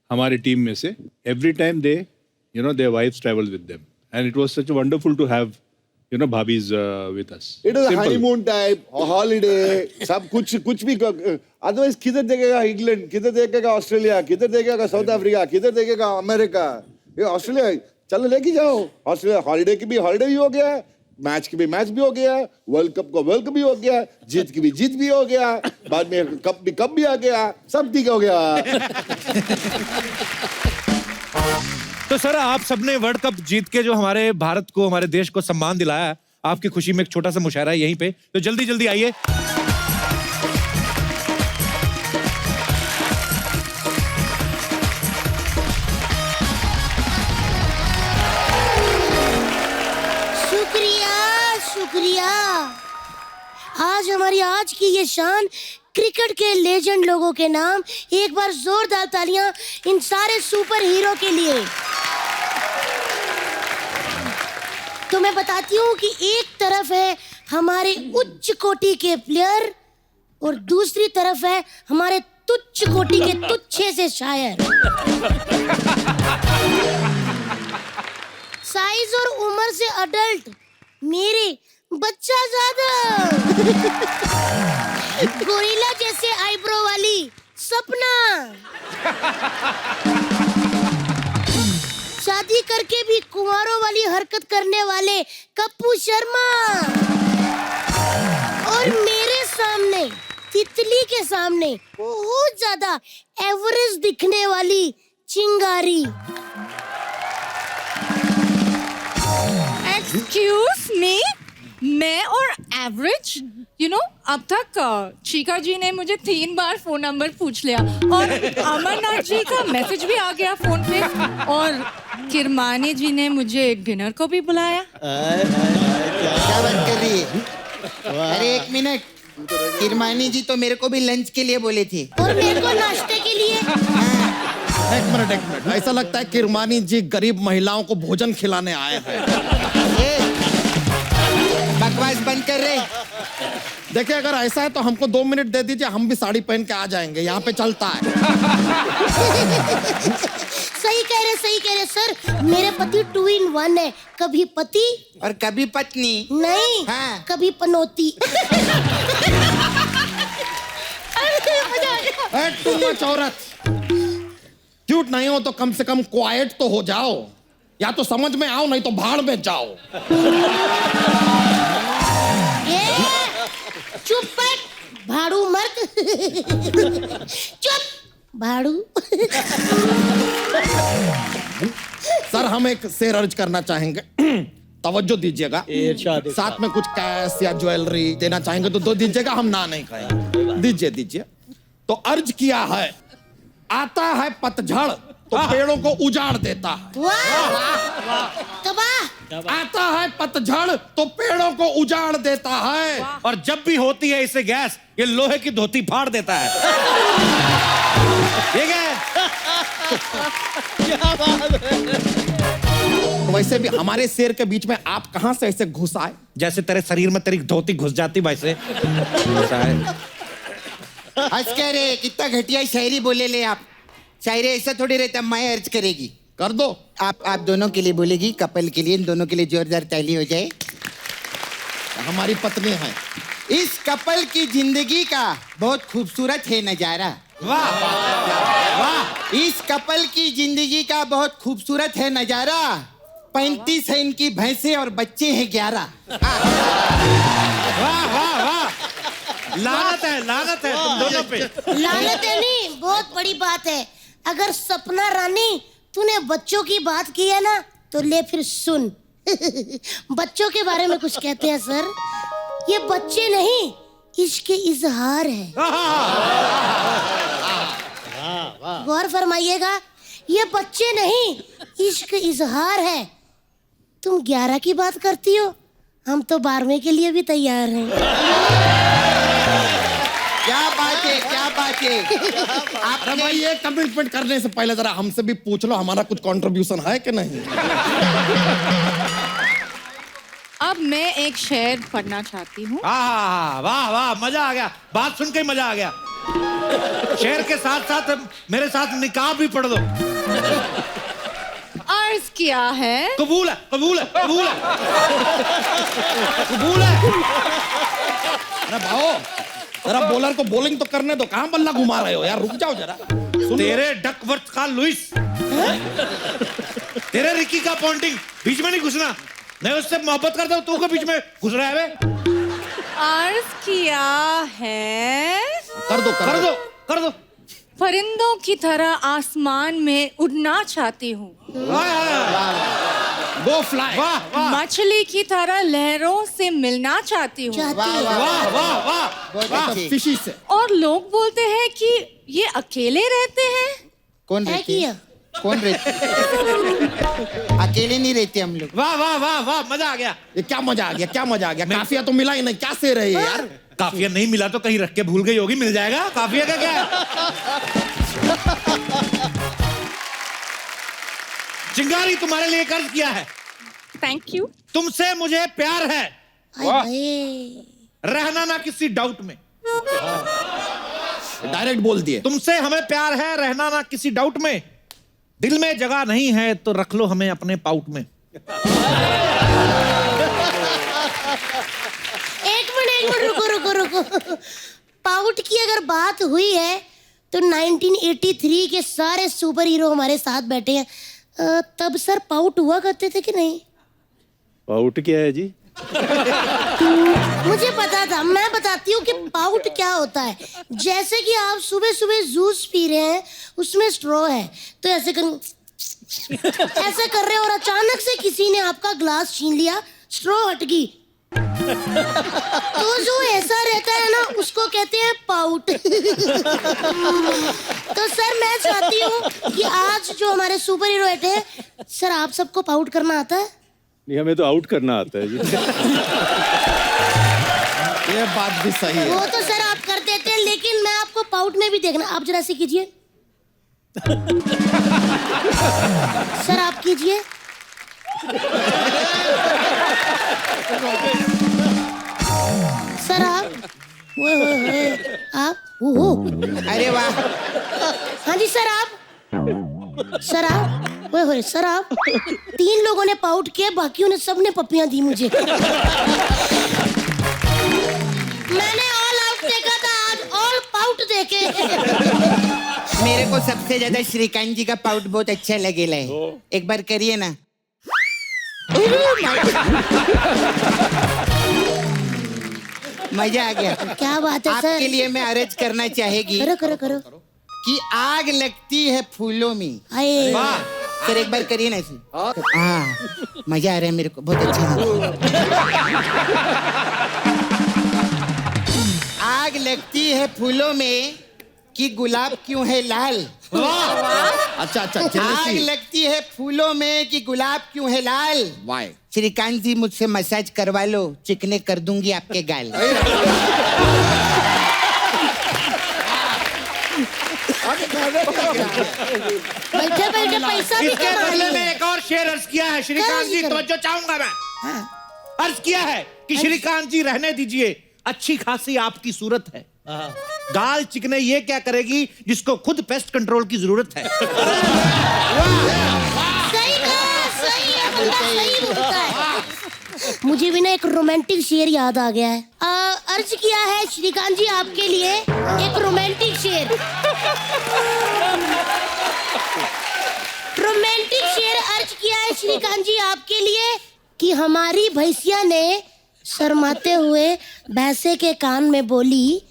[SPEAKER 6] हमारी टीम में से, every time they, their wives traveled with them, and it was such wonderful to have, bhabis with us.
[SPEAKER 13] It is a
[SPEAKER 6] Simple.
[SPEAKER 13] honeymoon type, a holiday, सब कुछ भी। Otherwise किधर देखेगा England, किधर देखेगा ऑस्ट्रेलिया, किधर देखेगा साउथ अफ्रीका, किधर देखेगा अमेरिका? ये ऑस्ट्रेलिया चलो लेके जाओ। ऑस्ट्रेलिया हॉलिडे की भी हॉलिडे भी हो गया, मैच की भी मैच भी हो गया, वर्ल्ड कप का वर्ल्ड कप भी हो गया, जीत की भी जीत भी हो गया, बाद में कप भी आ गया, सब ठीक हो गया।
[SPEAKER 3] तो सर, आप सबने वर्ल्ड कप जीत के जो हमारे भारत को, हमारे देश को सम्मान दिलाया है, आपकी खुशी में एक छोटा सा मुशायरा है यहीं पे, तो जल्दी जल्दी आइए।
[SPEAKER 2] शुक्रिया। आज हमारी आज की ये शान क्रिकेट के लेजेंड लोगों के नाम। एक बार जोरदार तालियां इन सारे सुपर हीरो के लिए। तो मैं बताती हूँ कि एक तरफ है हमारे उच्च कोटि के प्लेयर और दूसरी तरफ है हमारे तुच्छ कोटि के तुच्छे से शायर। साइज और उम्र से अडल्ट मेरे बच्चा ज्यादा। गोरिल्ला जैसे आईब्रो वाली सपना। शादी करके भी कुंवारों वाली हरकत करने वाले कप्पू शर्मा। और मेरे सामने, तितली के सामने, बहुत ज्यादा एवरेज दिखने वाली चिंगारी।
[SPEAKER 22] एक्सक्यूज मी, मैं और एवरेज? अब तक चीका जी ने मुझे 3 बार फोन नंबर पूछ लिया और अमरनाथ जी का मैसेज भी आ गया फोन पे, और किरमानी जी ने मुझे डिनर को भी बुलाया।
[SPEAKER 23] क्या बात कर रही है? अरे एक मिनट, किरमानी जी तो मेरे को भी लंच के लिए बोले थे।
[SPEAKER 2] और मेरे को नाश्ते के लिए।
[SPEAKER 1] एक मिनट, ऐसा लगता है किरमानी जी गरीब महिलाओं को भोजन खिलाने आए हैं।
[SPEAKER 23] बकवास बंद कर रहे।
[SPEAKER 1] देखिए अगर ऐसा है तो हमको 2 मिनट दे दीजिए, हम भी साड़ी पहन के आ जाएंगे, यहाँ पे चलता है।
[SPEAKER 2] सही कह रहे सर। मेरे पति 2 in 1 है, कभी पति
[SPEAKER 23] और कभी पत्नी।
[SPEAKER 2] नहीं,
[SPEAKER 23] हाँ।
[SPEAKER 2] कभी पनौती।
[SPEAKER 1] टू मच औरत। क्यूट नहीं हो तो कम से कम क्वाइट तो हो जाओ, या तो समझ में आओ नहीं तो भाड़ में जाओ।
[SPEAKER 2] चुप पट भाड़ू मर्द। चुप भाड़ू।
[SPEAKER 1] सर हम एक शेर अर्ज करना चाहेंगे, तवज्जो दीजिएगा। साथ में कुछ कैश या ज्वेलरी देना चाहेंगे तो दो दीजिएगा, हम ना नहीं कहेंगे। दीजिए। तो अर्ज किया है, आता है पतझड़ तो पेड़ों को उजाड़ देता है। आता है पतझड़ तो पेड़ों को उजाड़ देता है,
[SPEAKER 3] और जब भी होती है इसे गैस, ये लोहे की धोती फाड़ देता है। ठीक है?
[SPEAKER 1] क्या बात है। वैसे भी हमारे शेर के बीच में आप कहां से ऐसे घुस आए?
[SPEAKER 3] जैसे तेरे शरीर में तेरी धोती घुस जाती वैसे।
[SPEAKER 23] हंस कह रहे, कितना घटिया शायरी बोले ले आप। शायरी ऐसा थोड़ी रहता, मैं अर्ज करेगी।
[SPEAKER 1] कर दो।
[SPEAKER 23] आप दोनों के लिए बोलेगी, कपल के लिए, इन दोनों के लिए जोरदार ताली हो जाए।
[SPEAKER 1] हमारी पत्नी है।
[SPEAKER 23] इस कपल की जिंदगी का बहुत खूबसूरत है नजारा।
[SPEAKER 3] वाह
[SPEAKER 23] वाह। इस कपल की जिंदगी का बहुत खूबसूरत है नजारा। 35 है इनकी भैंसे और बच्चे हैं 11।
[SPEAKER 3] वाह वाह वाह। लागत है तुम दोनों पे।
[SPEAKER 2] लानत है नहीं, बहुत बड़ी बात है। अगर सपना रानी तूने बच्चों की बात की है ना, तो ले फिर सुन। बच्चों के बारे में कुछ कहते हैं सर। ये बच्चे नहीं, इश्क इजहार है। गौर फरमाइएगा, ये बच्चे नहीं, इश्क इजहार है। तुम 11 की बात करती हो, हम तो 12वें के लिए भी तैयार हैं।
[SPEAKER 23] क्या बात है, क्या बात है।
[SPEAKER 1] अरे भाई ये कमिटमेंट करने से पहले जरा हमसे भी पूछ लो हमारा कुछ कंट्रीब्यूशन है कि नहीं।
[SPEAKER 22] अब मैं एक शेर पढ़ना चाहती हूँ।
[SPEAKER 3] वाह वाह, मजा आ गया, बात सुन के ही मजा आ गया। शेर के साथ साथ मेरे साथ निकाह भी पढ़ दो।
[SPEAKER 22] अर्ज किया है।
[SPEAKER 3] कबूल है।
[SPEAKER 1] अरे भाओ, जरा बॉलर को बॉलिंग तो करने दो, कहां बल्ला घुमा रहे हो यार, रुक जाओ जरा।
[SPEAKER 3] तेरे डकवर्थ का लुइस, तेरे रिकी का पॉन्टिंग, बीच में नहीं घुसना। मैं उससे मोहब्बत करता हूँ, तू को बीच में घुस रहा है।
[SPEAKER 22] अर्ज किया है।
[SPEAKER 3] कर दो।
[SPEAKER 22] परिंदों की तरह आसमान में उड़ना चाहती हूँ।
[SPEAKER 1] गो फ्लाई।
[SPEAKER 22] मछली की तरह लहरों से मिलना चाहती हूँ।
[SPEAKER 1] वाह। फिशी से।
[SPEAKER 22] और लोग बोलते हैं कि ये अकेले रहते हैं।
[SPEAKER 23] कौन रहती है? कौन रहती? अकेले नहीं रहते हम लोग।
[SPEAKER 3] वाह, मजा आ गया।
[SPEAKER 1] ये क्या मजा आ गया? काफिया तो मिला ही नहीं, क्या से रहे यार।
[SPEAKER 3] काफिया नहीं मिला तो कहीं रख के भूल गई होगी, मिल जाएगा। काफिया का क्या है? चिंगारी तुम्हारे लिए कर्ज किया है।
[SPEAKER 22] Thank you.
[SPEAKER 3] तुमसे मुझे प्यार है, रहना ना किसी डाउट में।
[SPEAKER 1] डायरेक्ट बोल दिए।
[SPEAKER 3] तुमसे हमें प्यार है, रहना ना किसी डाउट में। दिल में जगह नहीं है तो रख लो हमें अपने पाउट में।
[SPEAKER 2] एक मिनट रुको। पाउट की अगर बात हुई है तो 1983 के सारे सुपर हीरो हमारे साथ बैठे हैं। तब सर पाउट हुआ करते थे कि नहीं?
[SPEAKER 7] पाउट क्या है जी?
[SPEAKER 2] मुझे पता था, मैं बताती हूँ कि पाउट क्या होता है। जैसे कि आप सुबह सुबह जूस पी रहे हैं, उसमें स्ट्रॉ है, तो ऐसे कर रहे हैं और अचानक से किसी ने आपका ग्लास छीन लिया, स्ट्रॉ हट गई। तो जो ऐसा रहता है ना, उसको कहते हैं पाउट। तो सर मैं चाहती हूँ कि आज जो हमारे सुपर हीरो बैठे हैं, सर आप सबको पाउट करना आता है?
[SPEAKER 7] नहीं, हमें तो आउट करना आता है जी।
[SPEAKER 1] ये बात भी सही है।
[SPEAKER 2] वो तो सर आप कर देते हैं, लेकिन मैं आपको पाउट में भी देखना। आप जरा से कीजिए। सर आप कीजिए। सर आप आप
[SPEAKER 23] अरे वाह।
[SPEAKER 2] हाँ जी सर आप सर आप 3 लोगों ने पाउट किया, बाकियों ने सबने पप्पियां दी मुझे। मैंने ऑल आउट देखा था, आज ऑल पाउट देखे।
[SPEAKER 23] मेरे को सबसे ज्यादा श्रीकांत जी का पाउट बहुत अच्छा लगेला है। एक बार करिए ना। मजा आ गया।
[SPEAKER 2] क्या बात है सर।
[SPEAKER 23] आपके लिए मैं अर्ज करना चाहेगी।
[SPEAKER 2] करो
[SPEAKER 23] कि आग लगती है फूलों में।
[SPEAKER 2] वाह
[SPEAKER 23] सर एक बार करिए ना ऐसे। हाँ मजा आ रहा है मेरे को, बहुत अच्छा लगा। आग लगती है फूलों में कि गुलाब क्यों है लाल।
[SPEAKER 1] अच्छा
[SPEAKER 23] आग लगती है फूलों में कि गुलाब क्यों है लाल।
[SPEAKER 1] वाह।
[SPEAKER 23] श्रीकांत जी मुझसे मसाज करवा लो, चिकने कर दूंगी आपके गाल।
[SPEAKER 2] बैठे बैठे पैसा भी
[SPEAKER 3] इसके
[SPEAKER 2] कमा
[SPEAKER 3] बदले
[SPEAKER 2] लिए।
[SPEAKER 3] में एक और शेर अर्ज किया है श्रीकांत जी, तवज्जो चाहूंगा मैं। अर्ज किया है कि श्रीकांत जी रहने दीजिए, अच्छी खासी आपकी सूरत है, गाल चिकने ये क्या करेगी जिसको खुद पेस्ट कंट्रोल की जरूरत है।
[SPEAKER 2] सही बोलता है। मुझे भी ना एक रोमांटिक शेर याद आ गया है। अर्ज किया है श्रीकांत जी आपके लिए एक रोमांटिक शेर। रोमांटिक शेर अर्ज किया है श्रीकांत जी आपके लिए कि हमारी भैंसिया ने शर्माते हुए भैंसे के कान में बोली।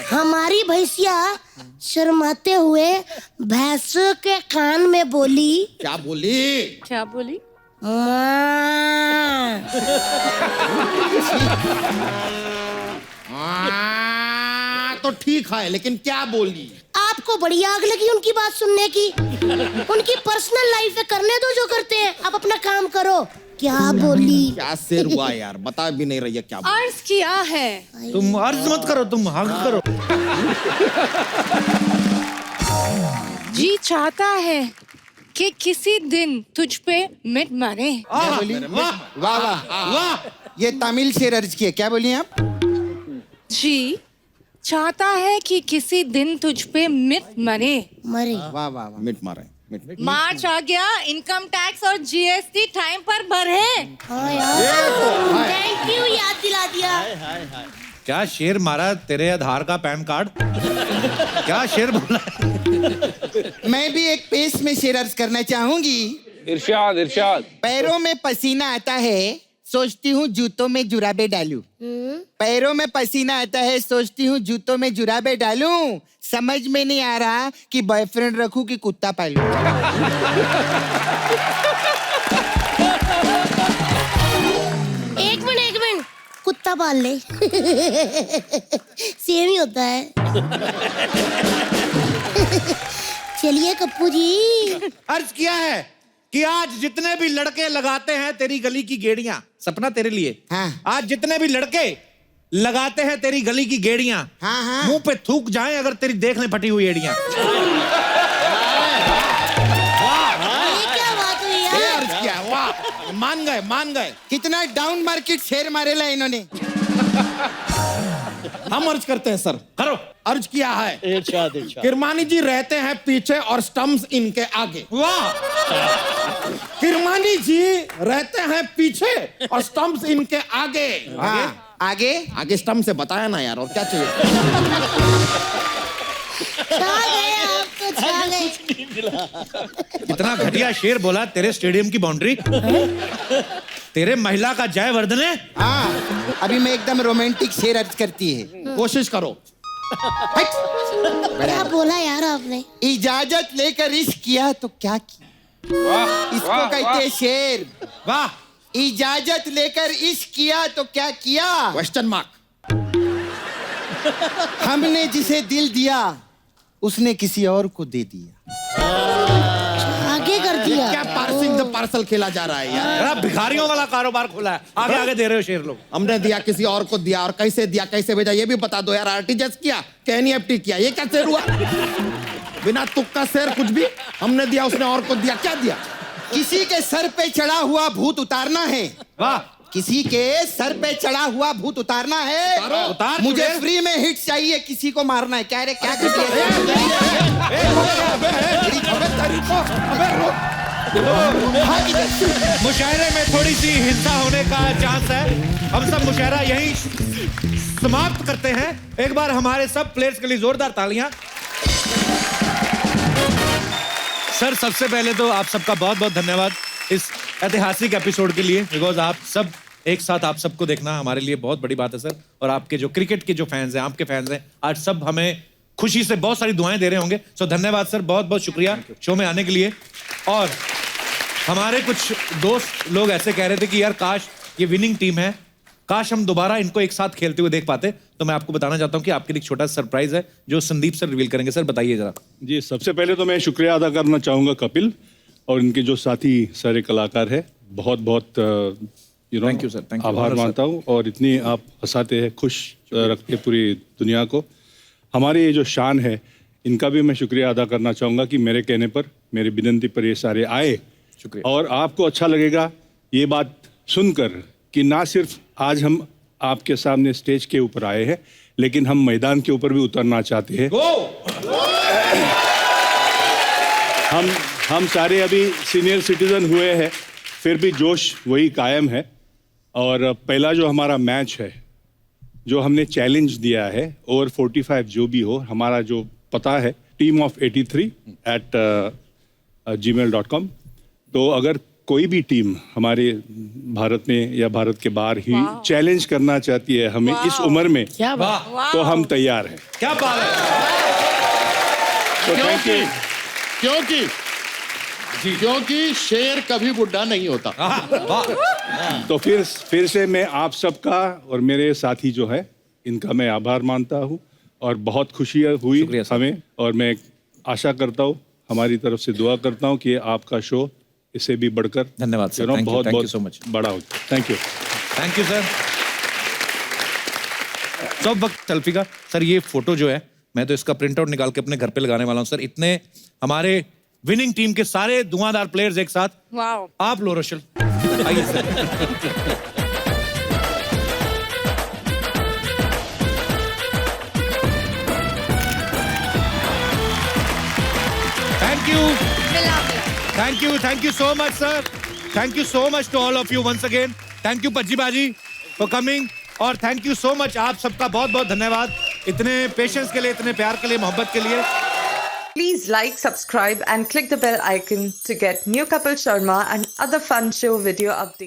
[SPEAKER 2] हमारी भैंसिया शर्माते हुए भैंसों के कान में बोली।
[SPEAKER 1] क्या बोली? तो ठीक है, लेकिन क्या बोली?
[SPEAKER 2] आपको बड़ी आग लगी उनकी बात सुनने की। उनकी पर्सनल लाइफ है, करने दो जो करते हैं, आप अपना काम करो। क्या बोली?
[SPEAKER 1] क्या शेर हुआ यार, बता भी नहीं रही है क्या बोली।
[SPEAKER 22] अर्ज किया है।
[SPEAKER 3] तुम अर्ज मत करो, तुम हक करो।
[SPEAKER 22] जी चाहता है कि किसी दिन तुझ पे मिट मारे।
[SPEAKER 23] वाह वाह वाह। ये तमिल शेर अर्ज किया, क्या बोलिए आप?
[SPEAKER 22] जी चाहता है कि किसी दिन तुझ पे मिट मरे।
[SPEAKER 23] वाह वाह वाह।
[SPEAKER 1] मिट मारे।
[SPEAKER 22] मार्च आ गया, इनकम टैक्स और जीएसटी टाइम पर भरे।
[SPEAKER 2] थैंक यू, याद दिला दिया।
[SPEAKER 3] क्या शेर मारा तेरे आधार का पैन कार्ड? क्या शेर बोला?
[SPEAKER 23] मैं भी एक पेश में शेर अर्ज करना चाहूंगी।
[SPEAKER 12] इरशाद।
[SPEAKER 23] पैरों में पसीना आता है, सोचती हूँ जूतों में जुराबे डालूं। पैरों में पसीना आता है, सोचती हूँ जूतों में जुराबे डालूं। समझ में नहीं आ रहा कि बॉयफ्रेंड रखूं कि कुत्ता पालूं।
[SPEAKER 2] एक मिनट, कुत्ता पाल ले। सेम ही होता है। चलिए कप्पू जी।
[SPEAKER 3] अर्ज किया है कि आज जितने भी लड़के लगाते हैं तेरी गली की गेड़ियां, सपना तेरे लिए। आज जितने भी लड़के लगाते हैं तेरी गली की गेड़ियां, मुंह पे थूक जाएं अगर तेरी देखने फटी हुई एड़ियां।
[SPEAKER 1] मान गए।
[SPEAKER 23] कितना डाउन मार्केट शेर मारेला इन्होंने।
[SPEAKER 1] हम अर्ज करते हैं सर।
[SPEAKER 3] करो।
[SPEAKER 1] अर्ज किया है
[SPEAKER 16] इरशाद।
[SPEAKER 1] किरमानी जी रहते हैं पीछे और स्टम्प्स इनके आगे। वाह। किरमानी जी रहते हैं पीछे और स्टम्प्स इनके आगे।
[SPEAKER 23] आगे
[SPEAKER 1] स्टम्प से बताया ना यार, और क्या चाहिए?
[SPEAKER 3] कितना घटिया शेर बोला, तेरे स्टेडियम की बाउंड्री, तेरे महिला का जय वर्धने।
[SPEAKER 23] अभी मैं एकदम रोमांटिक शेर अर्ज करती है,
[SPEAKER 1] कोशिश करो।
[SPEAKER 2] क्या बोला यार आपने?
[SPEAKER 23] इजाजत लेकर इश्क किया तो क्या किया, इसको कहते हैं शेर।
[SPEAKER 3] वाह।
[SPEAKER 23] इजाजत लेकर इश्क किया तो क्या किया,
[SPEAKER 1] क्वेश्चन मार्क।
[SPEAKER 23] हमने जिसे दिल दिया उसने किसी और को दे दिया।
[SPEAKER 2] आगे कर दिया।
[SPEAKER 1] क्या पार्सिंग द पार्सल खेला जा रहा है यार?
[SPEAKER 3] भिखारियों वाला कारोबार खुला है, आगे दे रहे हो शेर लोग।
[SPEAKER 1] हमने दिया, किसी और को दिया, और कैसे दिया, कैसे भेजा ये भी बता दो यार। आरटीजीएस किया क्या एनईएफटी किया, ये क्या शेर हुआ? बिना तुक्का शेर कुछ भी। हमने दिया, उसने और को दिया, क्या दिया?
[SPEAKER 23] किसी के सर पे चढ़ा हुआ भूत उतारना है।
[SPEAKER 3] वाह।
[SPEAKER 23] किसी के सर पे चढ़ा हुआ भूत उतारना है।
[SPEAKER 3] उतार
[SPEAKER 23] मुझे
[SPEAKER 3] चुड़ैल।
[SPEAKER 23] फ्री में हिट चाहिए, किसी को मारना है। क्या रे, क्या कर
[SPEAKER 3] मुशायरे में थोड़ी सी हिंसा होने का चांस है। हम सब मुशायरा यहीं समाप्त करते हैं। एक बार हमारे सब प्लेयर्स के लिए जोरदार तालियां। सर सबसे पहले तो आप सबका बहुत बहुत धन्यवाद इस ऐतिहासिक एपिसोड के लिए, बिकॉज आप सब एक साथ आप सबको देखना हमारे लिए बहुत बड़ी बात है सर। और आपके जो क्रिकेट के जो फैंस हैं, आपके फैंस हैं, आज सब हमें खुशी से बहुत सारी दुआएं दे रहे होंगे। सो धन्यवाद सर, बहुत बहुत शुक्रिया शो में आने के लिए। और हमारे कुछ दोस्त लोग ऐसे कह रहे थे कि यार काश ये विनिंग टीम है, काश हम दोबारा इनको एक साथ खेलते हुए देख पाते। तो मैं आपको बताना चाहता हूं कि आपके लिए एक छोटा सरप्राइज है जो संदीप सर रिवील करेंगे। सर बताइए जरा।
[SPEAKER 6] जी, सबसे पहले तो मैं शुक्रिया अदा करना चाहूँगा कपिल और इनके जो साथी सारे कलाकार हैं। बहुत बहुत
[SPEAKER 3] थैंक यू सर,
[SPEAKER 6] आभार मानता हूँ। और इतनी आप हंसाते हैं, खुश रखते हैं पूरी दुनिया को। हमारी ये जो शान है, इनका भी मैं शुक्रिया अदा करना चाहूँगा कि मेरे कहने पर, मेरी विनंती पर ये सारे आए। और आपको अच्छा लगेगा ये बात सुनकर कि ना सिर्फ आज हम आपके सामने स्टेज के ऊपर आए हैं, लेकिन हम मैदान के ऊपर भी उतरना चाहते हैं। हम सारे अभी सीनियर सिटीजन हुए हैं, फिर भी जोश वही कायम है। और पहला जो हमारा मैच है, जो हमने चैलेंज दिया है, ओवर 45 जो भी हो, हमारा जो पता है teamof83@gmail.com। तो अगर कोई भी टीम हमारे भारत में या भारत के बाहर ही चैलेंज करना चाहती है हमें इस उम्र में, तो हम तैयार हैं।
[SPEAKER 3] क्या बात है।
[SPEAKER 6] तो थैंक यू।
[SPEAKER 15] क्योंकि शेर कभी बुढ़ा नहीं होता।
[SPEAKER 6] तो फिर से मैं आप सबका और मेरे साथी जो है इनका मैं आभार मानता हूँ और बहुत खुशी हुई हमें। और मैं आशा करता हूँ, हमारी तरफ से दुआ करता हूँ कि आपका शो इससे भी बढ़कर
[SPEAKER 3] धन्यवाद सर,
[SPEAKER 6] बहुत
[SPEAKER 3] थैंक यू सो मच,
[SPEAKER 6] बड़ा हो। Thank you
[SPEAKER 3] sir. सब वक्त सेल्फी का सर, ये फोटो जो है मैं तो इसका प्रिंट आउट निकाल के अपने घर पे लगाने वाला हूँ सर। इतने हमारे विनिंग टीम के सारे धुआंधार प्लेयर्स एक साथ।
[SPEAKER 22] वाओ।
[SPEAKER 3] आप लो रोशल, आइए sir. Thank you so much, sir. Thank you so much to all of you once again. Thank you Pajji Baji for coming. और thank you so much, आप सबका बहुत बहुत धन्यवाद इतने पेशेंस के लिए, इतने प्यार के लिए, मोहब्बत के लिए।
[SPEAKER 8] Please like, subscribe and click the bell icon to get new Kapil Sharma and other fun show video updates.